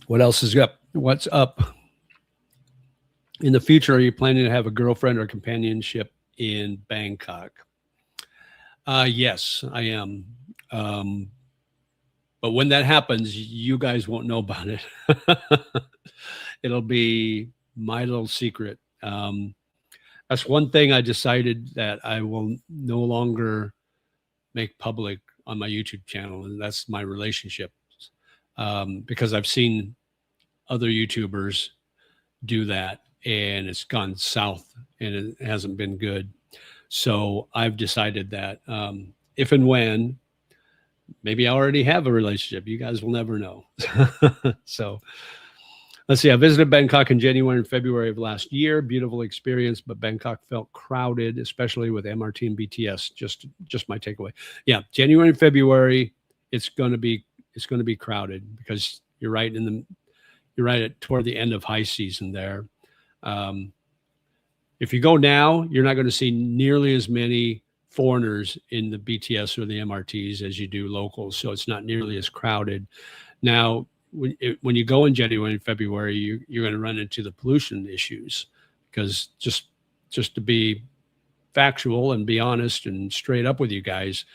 What else is up? What's up? In the future, are you planning to have a girlfriend or companionship in Bangkok? Yes, I am. But when that happens, you guys won't know about it. It'll be my little secret. That's one thing I decided that I will no longer make public on my YouTube channel, and that's my relationship. Because I've seen other YouTubers do that, and it's gone south, and it hasn't been good. So I've decided that if and when, maybe I already have a relationship, you guys will never know. So let's see. I visited Bangkok in January and February of last year. Beautiful experience, but Bangkok felt crowded, especially with MRT and BTS. Just my takeaway. Yeah, January and February, it's going to be crowded because you're right toward the end of high season there. If you go now, you're not going to see nearly as many foreigners in the BTS or the MRTs as you do locals, so it's not nearly as crowded. Now, when you go in January and February, you're going to run into the pollution issues, because just to be factual and be honest and straight up with you guys,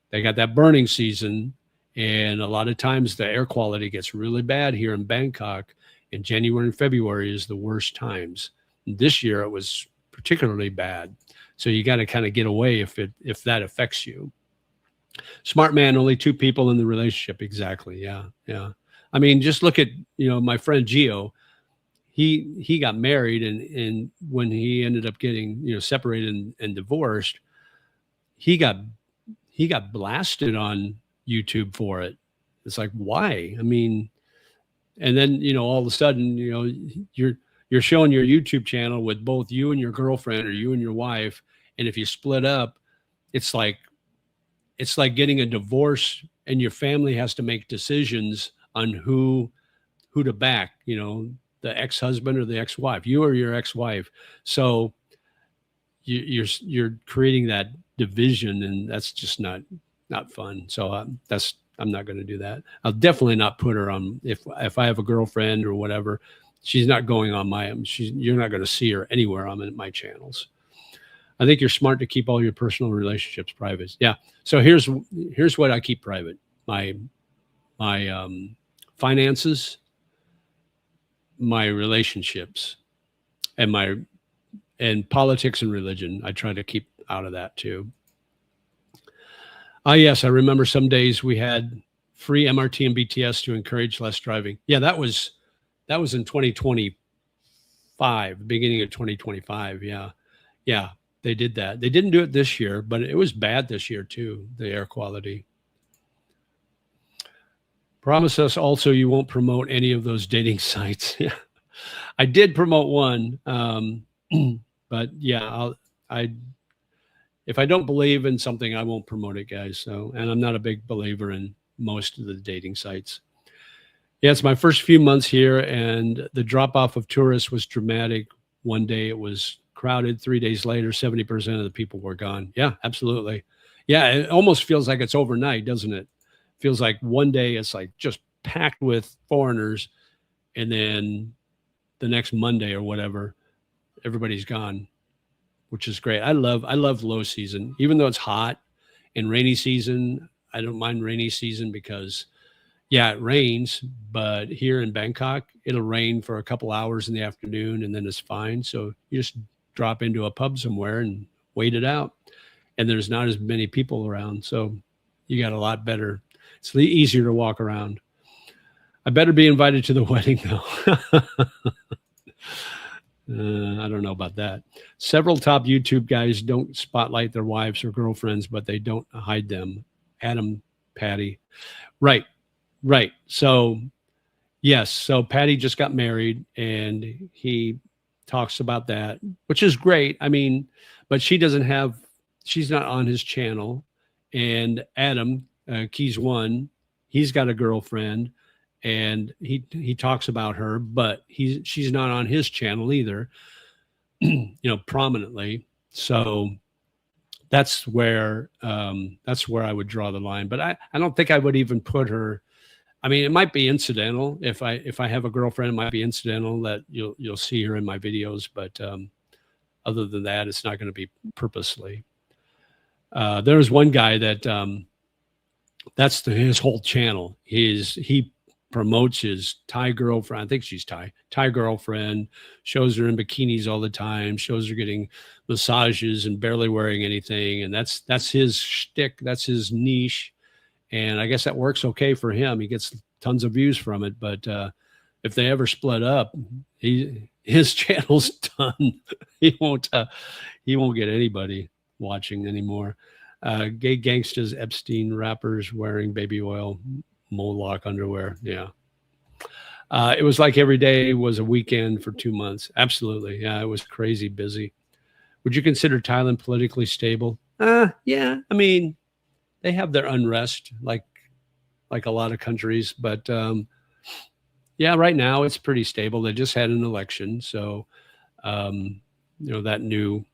they got that burning season, and a lot of times the air quality gets really bad here in Bangkok, and January and February is the worst times. And this year it was particularly bad. So you got to kind of get away if that affects you. Smart man, only 2 people in the relationship. Exactly. Yeah. Yeah. I mean, just look at, my friend Gio. He got married, and when he ended up getting, separated and divorced, he got blasted on YouTube for it. It's like, why? I mean, and then, all of a sudden, you're showing your YouTube channel with both you and your girlfriend or you and your wife. And if you split up, it's like getting a divorce, and your family has to make decisions on who to back, the ex-husband or the ex-wife, you or your ex-wife. So you're creating that division, and that's just not fun. So I'm not going to do that. I'll definitely not put her on. If I have a girlfriend or whatever, she's not going on you're not going to see her anywhere on my channels. I think you're smart to keep all your personal relationships private. Yeah. So here's what I keep private: my finances, my relationships, and politics and religion. I try to keep out of that too. Yes, I remember some days we had free MRT and BTS to encourage less driving. Yeah, that was in 2025, beginning of 2025. Yeah. Yeah, they did that. They didn't do it this year, but it was bad this year too, the air quality. Promise us also you won't promote any of those dating sites. Yeah, I did promote one, but yeah, if I don't believe in something, I won't promote it, guys. So, and I'm not a big believer in most of the dating sites. Yeah, it's my first few months here, and the drop off of tourists was dramatic. One day it was crowded. 3 days later, 70% of the people were gone. Yeah, absolutely. Yeah, it almost feels like it's overnight, doesn't it? Feels like one day it's like just packed with foreigners, and then the next Monday or whatever, everybody's gone, which is great. I love low season, even though it's hot, and rainy season. I don't mind rainy season because, yeah, it rains, but here in Bangkok, it'll rain for a couple hours in the afternoon, and then it's fine. So you just drop into a pub somewhere and wait it out, and there's not as many people around, so you got a lot better. It's easier to walk around. I better be invited to the wedding, though. I don't know about that. Several top YouTube guys don't spotlight their wives or girlfriends, but they don't hide them. Adam Patty. Right, right. So yes, so Patty just got married, and he talks about that, which is great. I mean, but she's not on his channel. And Adam, Keys One, he's got a girlfriend, and he talks about her, but she's not on his channel either, prominently. So that's where I would draw the line. But I don't think I would even put her. I mean, it might be incidental. If I have a girlfriend, it might be incidental that you'll see her in my videos. But other than that, it's not going to be purposely. There's one guy that that's his whole channel. He promotes his Thai girlfriend. I think she's Thai girlfriend, shows her in bikinis all the time, shows her getting massages and barely wearing anything. And that's his shtick. That's his niche. And I guess that works okay for him. He gets tons of views from it. But if they ever split up, his channel's done. He won't get anybody watching anymore. Gay gangsters, Epstein rappers wearing baby oil, Moloch underwear. Yeah. It was like every day was a weekend for 2 months. Absolutely. Yeah, it was crazy busy. Would you consider Thailand politically stable? Yeah. I mean, they have their unrest like a lot of countries, but yeah, right now it's pretty stable. They just had an election, so that new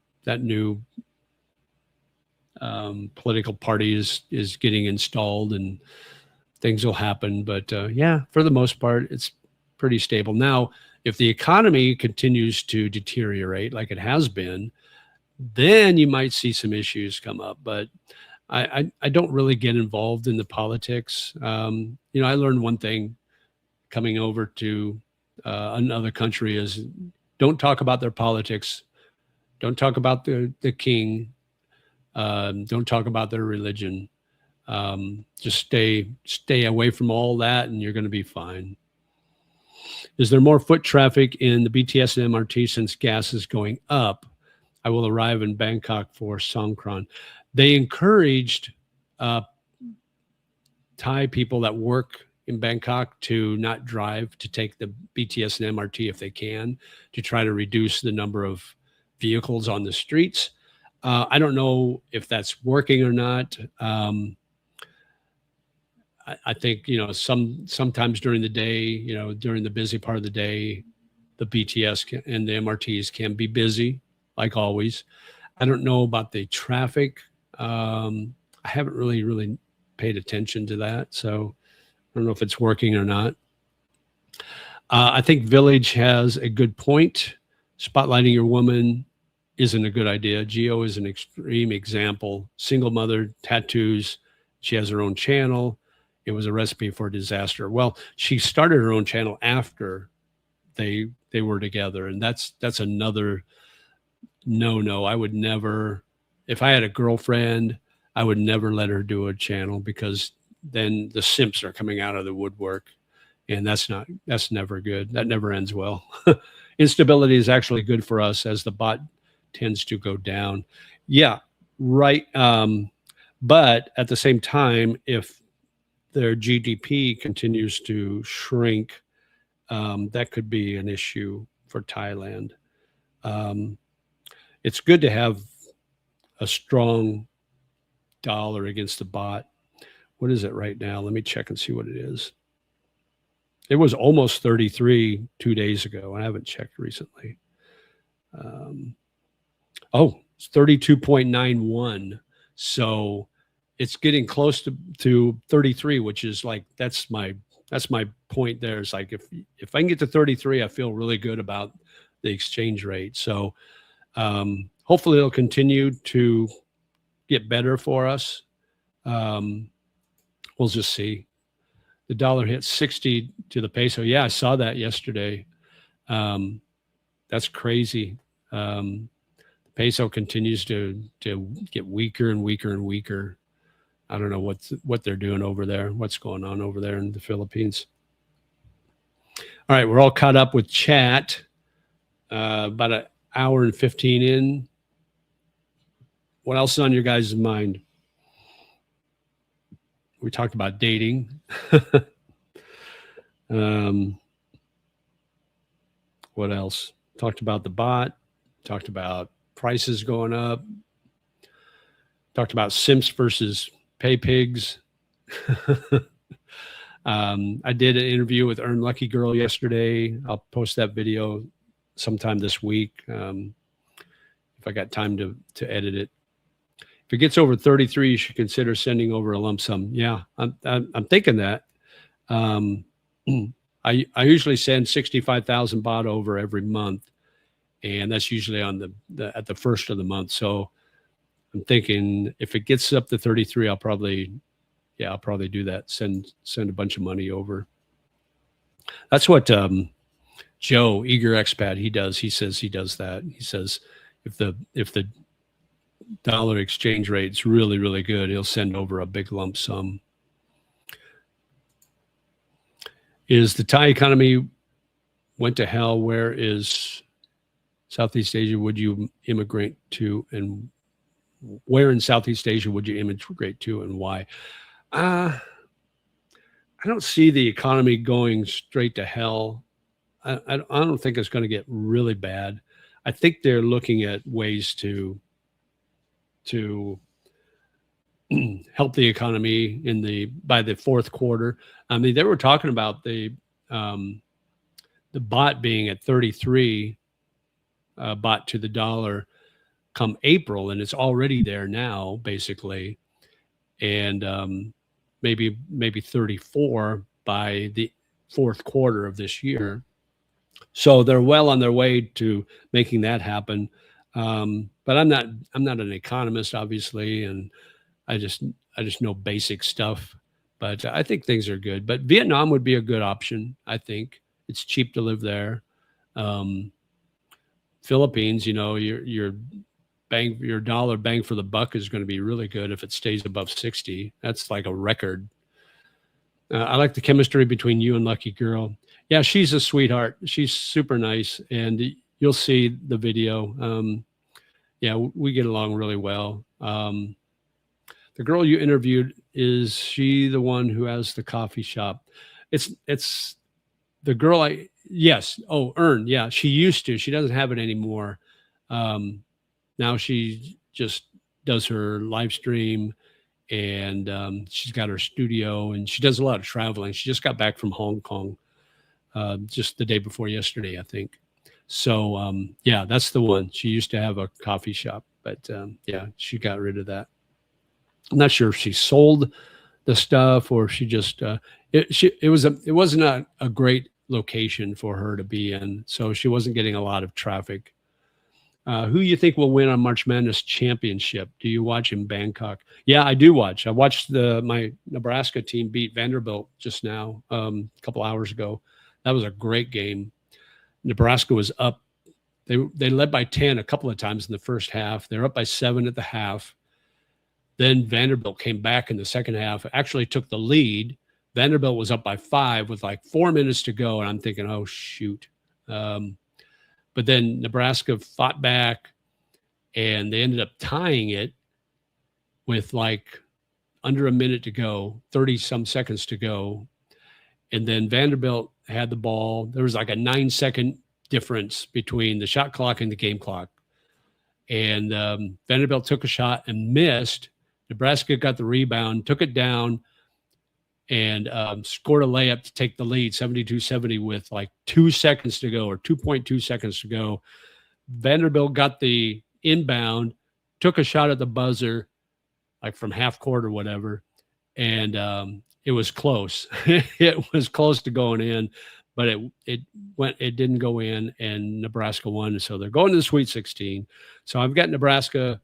political party is getting installed, and things will happen. But yeah, for the most part, it's pretty stable. Now, if the economy continues to deteriorate like it has been, then you might see some issues come up. But I don't really get involved in the politics. I learned one thing coming over to another country is don't talk about their politics. Don't talk about the king. Don't talk about their religion. Just stay away from all that, and you're going to be fine. Is there more foot traffic in the BTS and MRT since gas is going up? I will arrive in Bangkok for Songkran. They encouraged Thai people that work in Bangkok to not drive, to take the BTS and MRT if they can, to try to reduce the number of vehicles on the streets. I don't know if that's working or not. I think, sometimes during the day, during the busy part of the day, the BTS and the MRTs can be busy, like always. I don't know about the traffic. I haven't really paid attention to that, so I don't know if it's working or not. I think Village has a good point. Spotlighting your woman isn't a good idea. Geo is an extreme example. Single mother, tattoos. She has her own channel. It was a recipe for disaster. Well, she started her own channel after they were together, and that's another no. I would never, if I had a girlfriend, I would never let her do a channel, because then the simps are coming out of the woodwork, and that's never good. That never ends well. Instability is actually good for us as the bot tends to go down. Yeah, right. But at the same time, if their GDP continues to shrink, that could be an issue for Thailand. It's good to have a strong dollar against the baht. What is it right now? Let me check and see what it is. It was almost 33 2 days ago. I haven't checked recently. It's 32.91. So it's getting close to 33, which is like, that's my point there. It's like, if I can get to 33, I feel really good about the exchange rate. So hopefully it'll continue to get better for us. We'll just see. The dollar hit 60 to the peso. Yeah, I saw that yesterday. That's crazy. The peso continues to get weaker and weaker and weaker. I don't know what they're doing over there, what's going on over there in the Philippines. All right, we're all caught up with chat. About an hour and 15 in. What else is on your guys' mind? We talked about dating. What else? Talked about the bot. Talked about prices going up. Talked about simps versus pay pigs. I did an interview with Earn Lucky Girl yesterday. I'll post that video sometime this week if I got time to edit it. If it gets over 33, you should consider sending over a lump sum. Yeah, I'm thinking that. I usually send 65,000 baht over every month, and that's usually on at the first of the month. So I'm thinking if it gets up to 33, I'll probably do that. Send a bunch of money over. That's what Joe, Eager Expat, he does. He says he does that. He says if the dollar exchange rate's really, really good, he'll send over a big lump sum. Is the Thai economy went to hell? Where is Southeast Asia would you immigrate to, and where in Southeast Asia would you immigrate to, and why? I don't see the economy going straight to hell. I don't think it's going to get really bad. I think they're looking at ways to help the economy by the fourth quarter. I mean, they were talking about the baht being at 33 baht to the dollar come April, and it's already there now, basically, and maybe 34 by the fourth quarter of this year. So they're well on their way to making that happen. But I'm not an economist, obviously, and I just know basic stuff. But I think things are good. But Vietnam would be a good option. I think it's cheap to live there. Philippines, your dollar bang for the buck is going to be really good if it stays above 60. That's like a record. I like the chemistry between you and Lucky Girl. Yeah, she's a sweetheart. She's super nice, and you'll see the video. Yeah, we get along really well. The girl you interviewed, is she the one who has the coffee shop? It's the girl yes. Oh, Earn. Yeah, she used to. She doesn't have it anymore. Now she just does her live stream, and she's got her studio, and she does a lot of traveling. She just got back from Hong Kong just the day before yesterday, I think. So, yeah, that's the one. She used to have a coffee shop, but yeah, she got rid of that. I'm not sure if she sold the stuff or if she just it wasn't a great location for her to be in, so she wasn't getting a lot of traffic. Who you think will win on March Madness Championship? Do you watch in Bangkok? Yeah, I do watch. I watched my Nebraska team beat Vanderbilt just now, a couple hours ago. That was a great game. Nebraska was up. They led by 10 a couple of times in the first half. They're up by 7 at the half. Then Vanderbilt came back in the second half, actually took the lead. Vanderbilt was up by 5 with like 4 minutes to go. And I'm thinking, oh, shoot. But then Nebraska fought back, and they ended up tying it with like under a minute to go, 30-some seconds to go. And then Vanderbilt had the ball. There was like a 9-second difference between the shot clock and the game clock. And Vanderbilt took a shot and missed. Nebraska got the rebound, took it down, and scored a layup to take the lead, 72-70, with like 2 seconds to go, or 2.2 seconds to go. Vanderbilt got the inbound, took a shot at the buzzer, like from half court or whatever, and it was close. It was close to going in, but it didn't go in, and Nebraska won. So they're going to the Sweet 16. So I've got Nebraska.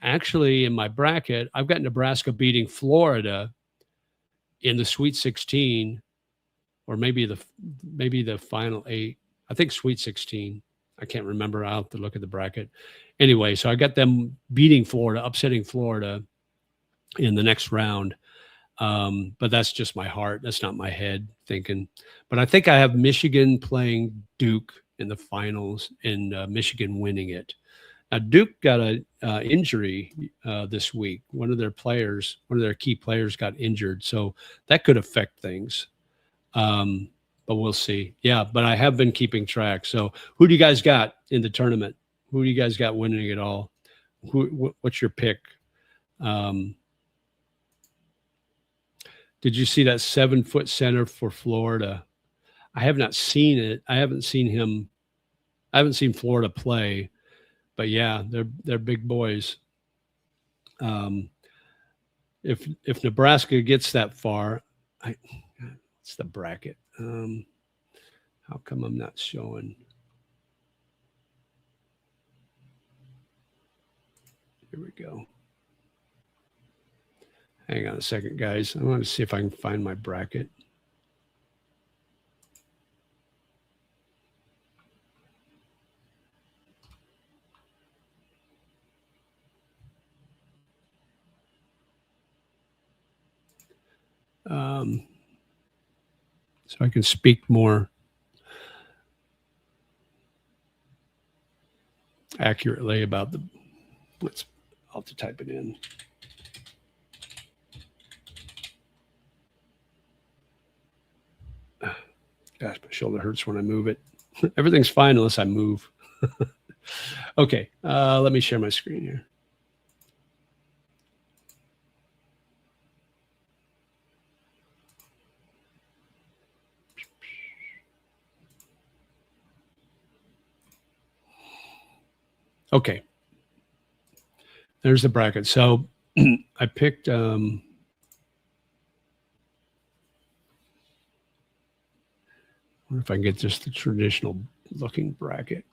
Actually, in my bracket, I've got Nebraska beating Florida in the Sweet 16, or maybe the final 8. I think Sweet 16. I can't remember. I'll have to look at the bracket. Anyway, so I got them beating Florida, upsetting Florida in the next round. But that's just my heart. That's not my head thinking. But I think I have Michigan playing Duke in the finals, and Michigan winning it. Now, Duke got a injury this week. One of their key players got injured, so that could affect things. But we'll see. Yeah, but I have been keeping track. So, who do you guys got in the tournament? Who do you guys got winning it all? What's your pick? Did you see that 7-foot center for Florida? I have not seen it. I haven't seen Florida play, but yeah, they're big boys. If Nebraska gets that far, it's the bracket. How come I'm not showing? Here we go. Hang on a second, guys. I want to see if I can find my bracket. So I can speak more accurately about I'll have to type it in. Gosh, my shoulder hurts when I move it. Everything's fine unless I move. Okay, let me share my screen here. Okay, there's the bracket. So I picked wonder if I can get just the traditional looking bracket.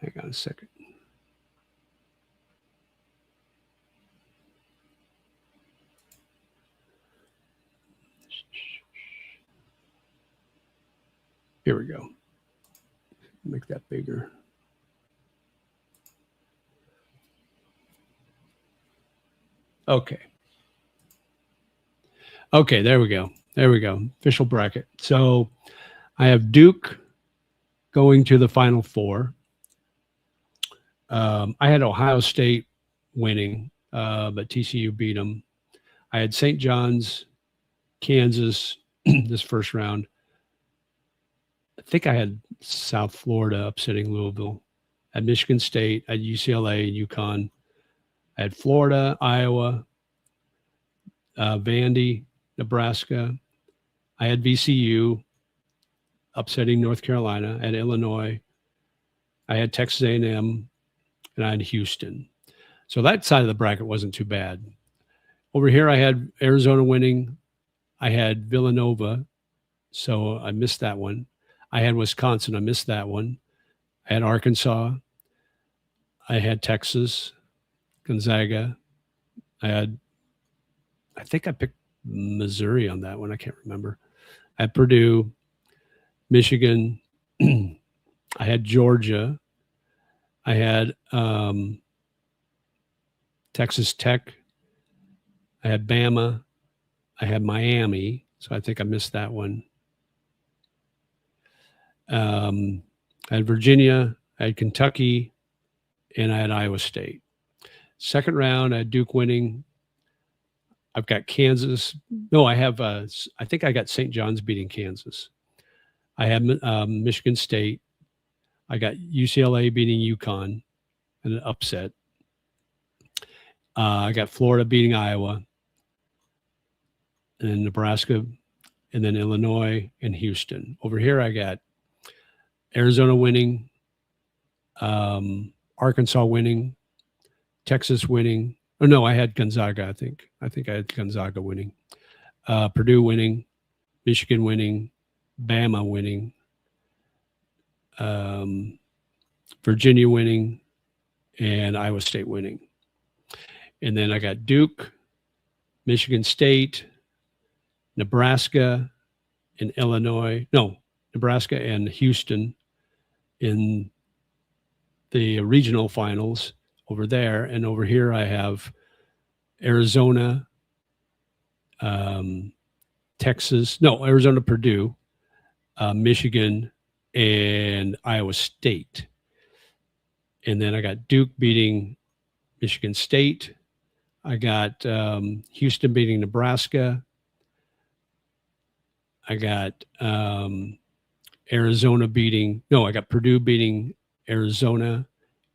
Hang on a second. Here we go. Make that bigger. Okay. Okay, there we go. There we go. Official bracket. So I have Duke going to the Final Four. I had Ohio State winning, but TCU beat them. I had St. John's, Kansas this first round. I think I had South Florida upsetting Louisville. I had Michigan State, I had UCLA and UConn. I had Florida, Iowa, Vandy, Nebraska. I had VCU upsetting North Carolina. I had Illinois. I had Texas A&M, and I had Houston. So that side of the bracket wasn't too bad. Over here, I had Arizona winning. I had Villanova, so I missed that one. I had Wisconsin. I missed that one. I had Arkansas. I had Texas, Gonzaga. I think I picked Missouri on that one. I can't remember. I had Purdue, Michigan. I had Georgia. I had Texas Tech. I had Bama. I had Miami. So I think I missed that one. I had Virginia. I had Kentucky. And I had Iowa State. Second round, I had Duke winning. I've got Kansas. No, I have, I think I got St. John's beating Kansas. I had Michigan State. I got UCLA beating UConn in an upset. I got Florida beating Iowa. And then Nebraska, and then Illinois and Houston. Over here, I got Arizona winning, Arkansas winning, Texas winning. Oh, no, I had Gonzaga, I think. I think I had Gonzaga winning. Purdue winning, Michigan winning, Bama winning, Virginia winning, and Iowa State winning. And then I got Duke, Michigan State, Nebraska, and Illinois. No, Nebraska and Houston in the regional finals over there. And over here I have Arizona, Arizona, Purdue, Michigan, and Iowa State. And then I got Duke beating Michigan State. I got Houston beating Nebraska. I got Arizona beating, no, I got Purdue beating Arizona,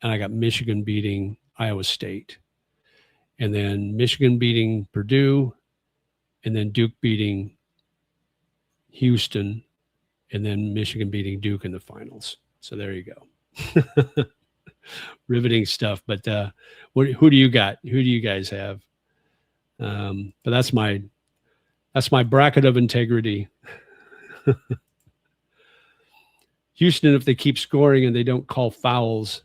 and I got Michigan beating Iowa State. And then Michigan beating Purdue, and then Duke beating Houston, and then Michigan beating Duke in the finals. So there you go. Riveting stuff. But who do you got? Who do you guys have? But that's my bracket of integrity. Houston, if they keep scoring and they don't call fouls,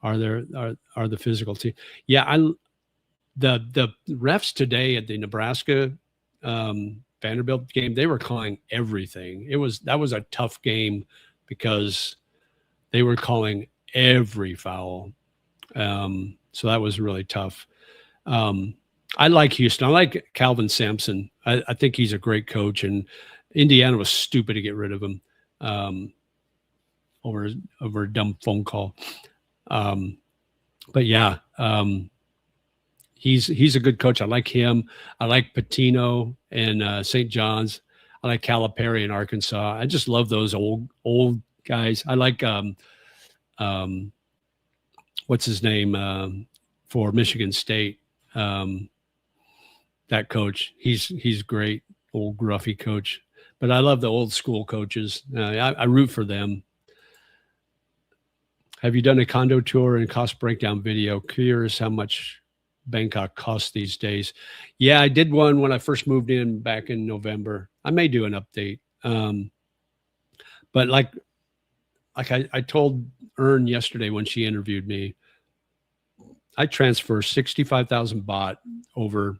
are the physical team. Yeah, the refs today at the Nebraska Vanderbilt game, they were calling everything. That was a tough game because they were calling every foul. So that was really tough. I like Houston. I like Calvin Sampson. I think he's a great coach, and Indiana was stupid to get rid of him over a dumb phone call. But yeah, he's a good coach. I like him. I like Pitino and St. John's. I like Calipari in Arkansas. I just love those old guys. I like what's his name for Michigan State. That coach, he's great, old gruffy coach. But I love the old school coaches. I root for them. Have you done a condo tour and cost breakdown video? Curious how much Bangkok costs these days. Yeah, I did one when I first moved in back in November. I may do an update. But like I told Ern yesterday when she interviewed me, I transfer 65,000 baht over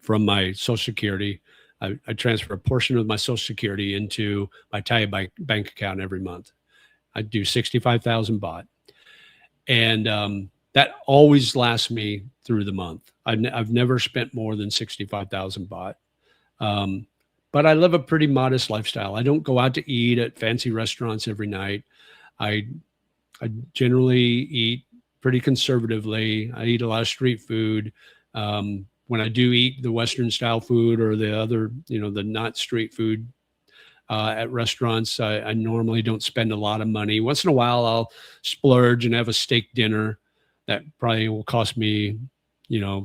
from my Social Security. I transfer a portion of my Social Security into my Thai bank account every month. I do 65,000 baht. And that always lasts me through the month. I've never spent more than 65,000 baht. But I live a pretty modest lifestyle. I don't go out to eat at fancy restaurants every night. I generally eat pretty conservatively. I eat a lot of street food. When I do eat the Western style food or the other, the not street food at restaurants, I normally don't spend a lot of money. Once in a while, I'll splurge and have a steak dinner that probably will cost me, a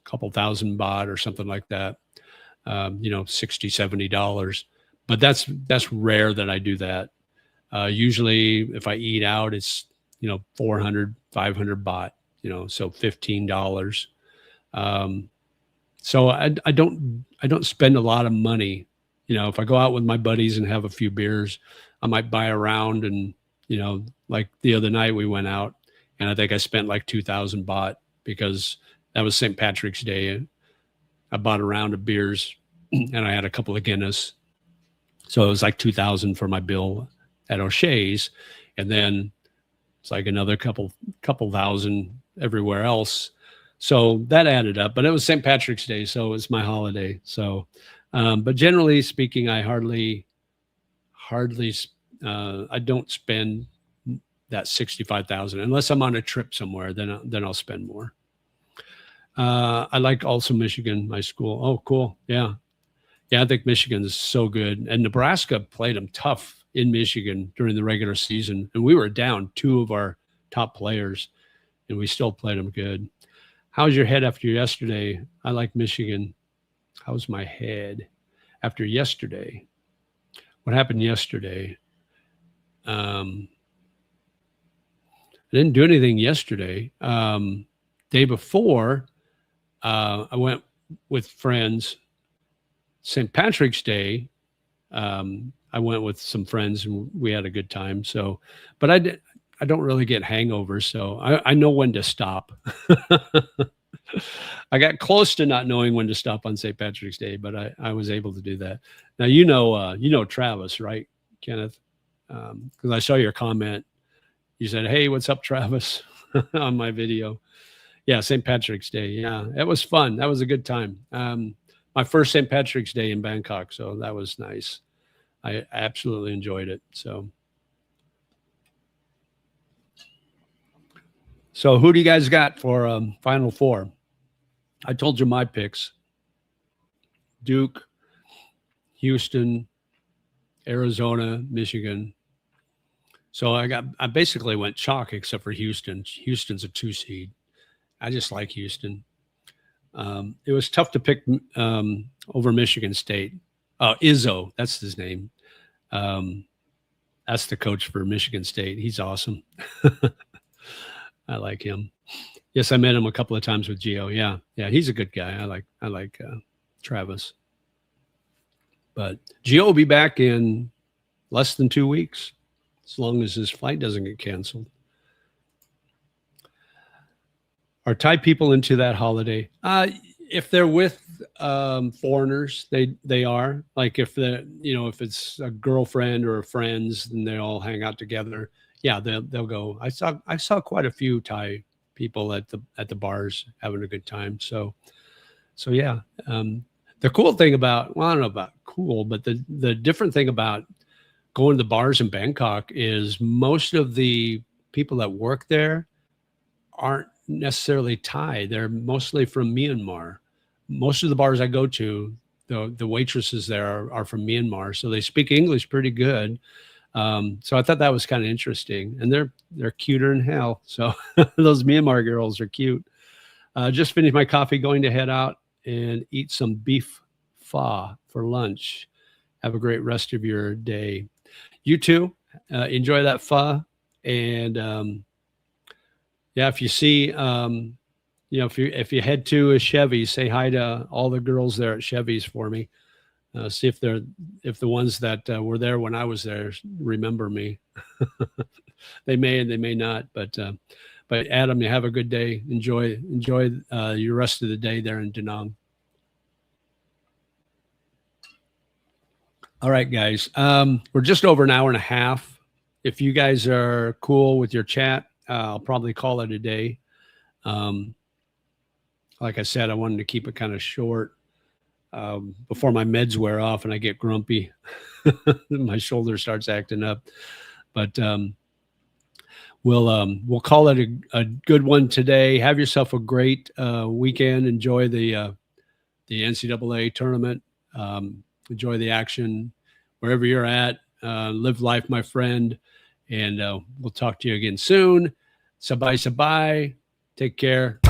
couple thousand baht or something like that. $60, $70. But that's rare that I do that. Usually if I eat out, it's, 400, 500 baht, so $15. So I don't spend a lot of money. If I go out with my buddies and have a few beers, I might buy a round. And, like the other night we went out and I think I spent like 2,000 baht because that was St. Patrick's Day. I bought a round of beers and I had a couple of Guinness. So it was like 2,000 for my bill at O'Shea's. And then it's like another couple thousand everywhere else. So that added up, but it was St. Patrick's Day. So it was my holiday. So, but generally speaking, I hardly, I don't spend that 65,000 unless I'm on a trip somewhere, then I'll spend more. I like also Michigan, my school. Oh, cool. Yeah. Yeah. I think Michigan is so good. And Nebraska played them tough in Michigan during the regular season. And we were down two of our top players and we still played them good. How's your head after yesterday? I like Michigan. How's my head after yesterday? What happened yesterday? I didn't do anything yesterday. Day before, I went with friends. St. Patrick's Day, I went with some friends and we had a good time. So, but I don't really get hangovers, so I know when to stop. I got close to not knowing when to stop on St. Patrick's Day, but I was able to do that. Now, you know Travis, right, Kenneth? Because I saw your comment. You said, "Hey, what's up, Travis?" on my video. Yeah, St. Patrick's Day. Yeah, it was fun. That was a good time. My first St. Patrick's Day in Bangkok, so that was nice. I absolutely enjoyed it. So, So who do you guys got for Final Four? I told you my picks: Duke, Houston, Arizona, Michigan. So I basically went chalk except for Houston. Houston's a 2 seed. I just like Houston. It was tough to pick over Michigan State. Izzo, that's his name. That's the coach for Michigan State. He's awesome. I like him. Yes, I met him a couple of times with Gio. Yeah, he's a good guy. I like Travis. But Gio will be back in less than 2 weeks, as long as his flight doesn't get canceled. Are Thai people into that holiday? If they're with foreigners, they are. Like if if it's a girlfriend or friends, and they all hang out together, yeah, they'll go. I saw quite a few Thai people at the bars having a good time. So yeah. The cool thing about, well, I don't know about cool, but the different thing about going to the bars in Bangkok is most of the people that work there aren't necessarily Thai. They're mostly from Myanmar. Most of the bars I go to, the waitresses there are from Myanmar, so they speak English pretty good. So I thought that was kind of interesting, and they're cuter than hell. So those Myanmar girls are cute. Just finished my coffee, going to head out and eat some beef pho for lunch. Have a great rest of your day. You too. Enjoy that pho. And yeah, if you see, if you head to a Chevy, say hi to all the girls there at Chevy's for me. See if the ones that were there when I was there remember me. They may and they may not, but Adam, you have a good day. Enjoy your rest of the day there in Da Nang. All right, guys. We're just over an hour and a half. If you guys are cool with your chat, I'll probably call it a day. Like I said, I wanted to keep it kind of short before my meds wear off and I get grumpy. My shoulder starts acting up. But we'll call it a good one today. Have yourself a great weekend. Enjoy the NCAA tournament. Enjoy the action wherever you're at. Live life, my friend. And we'll talk to you again soon. Sabay sabay. Take care.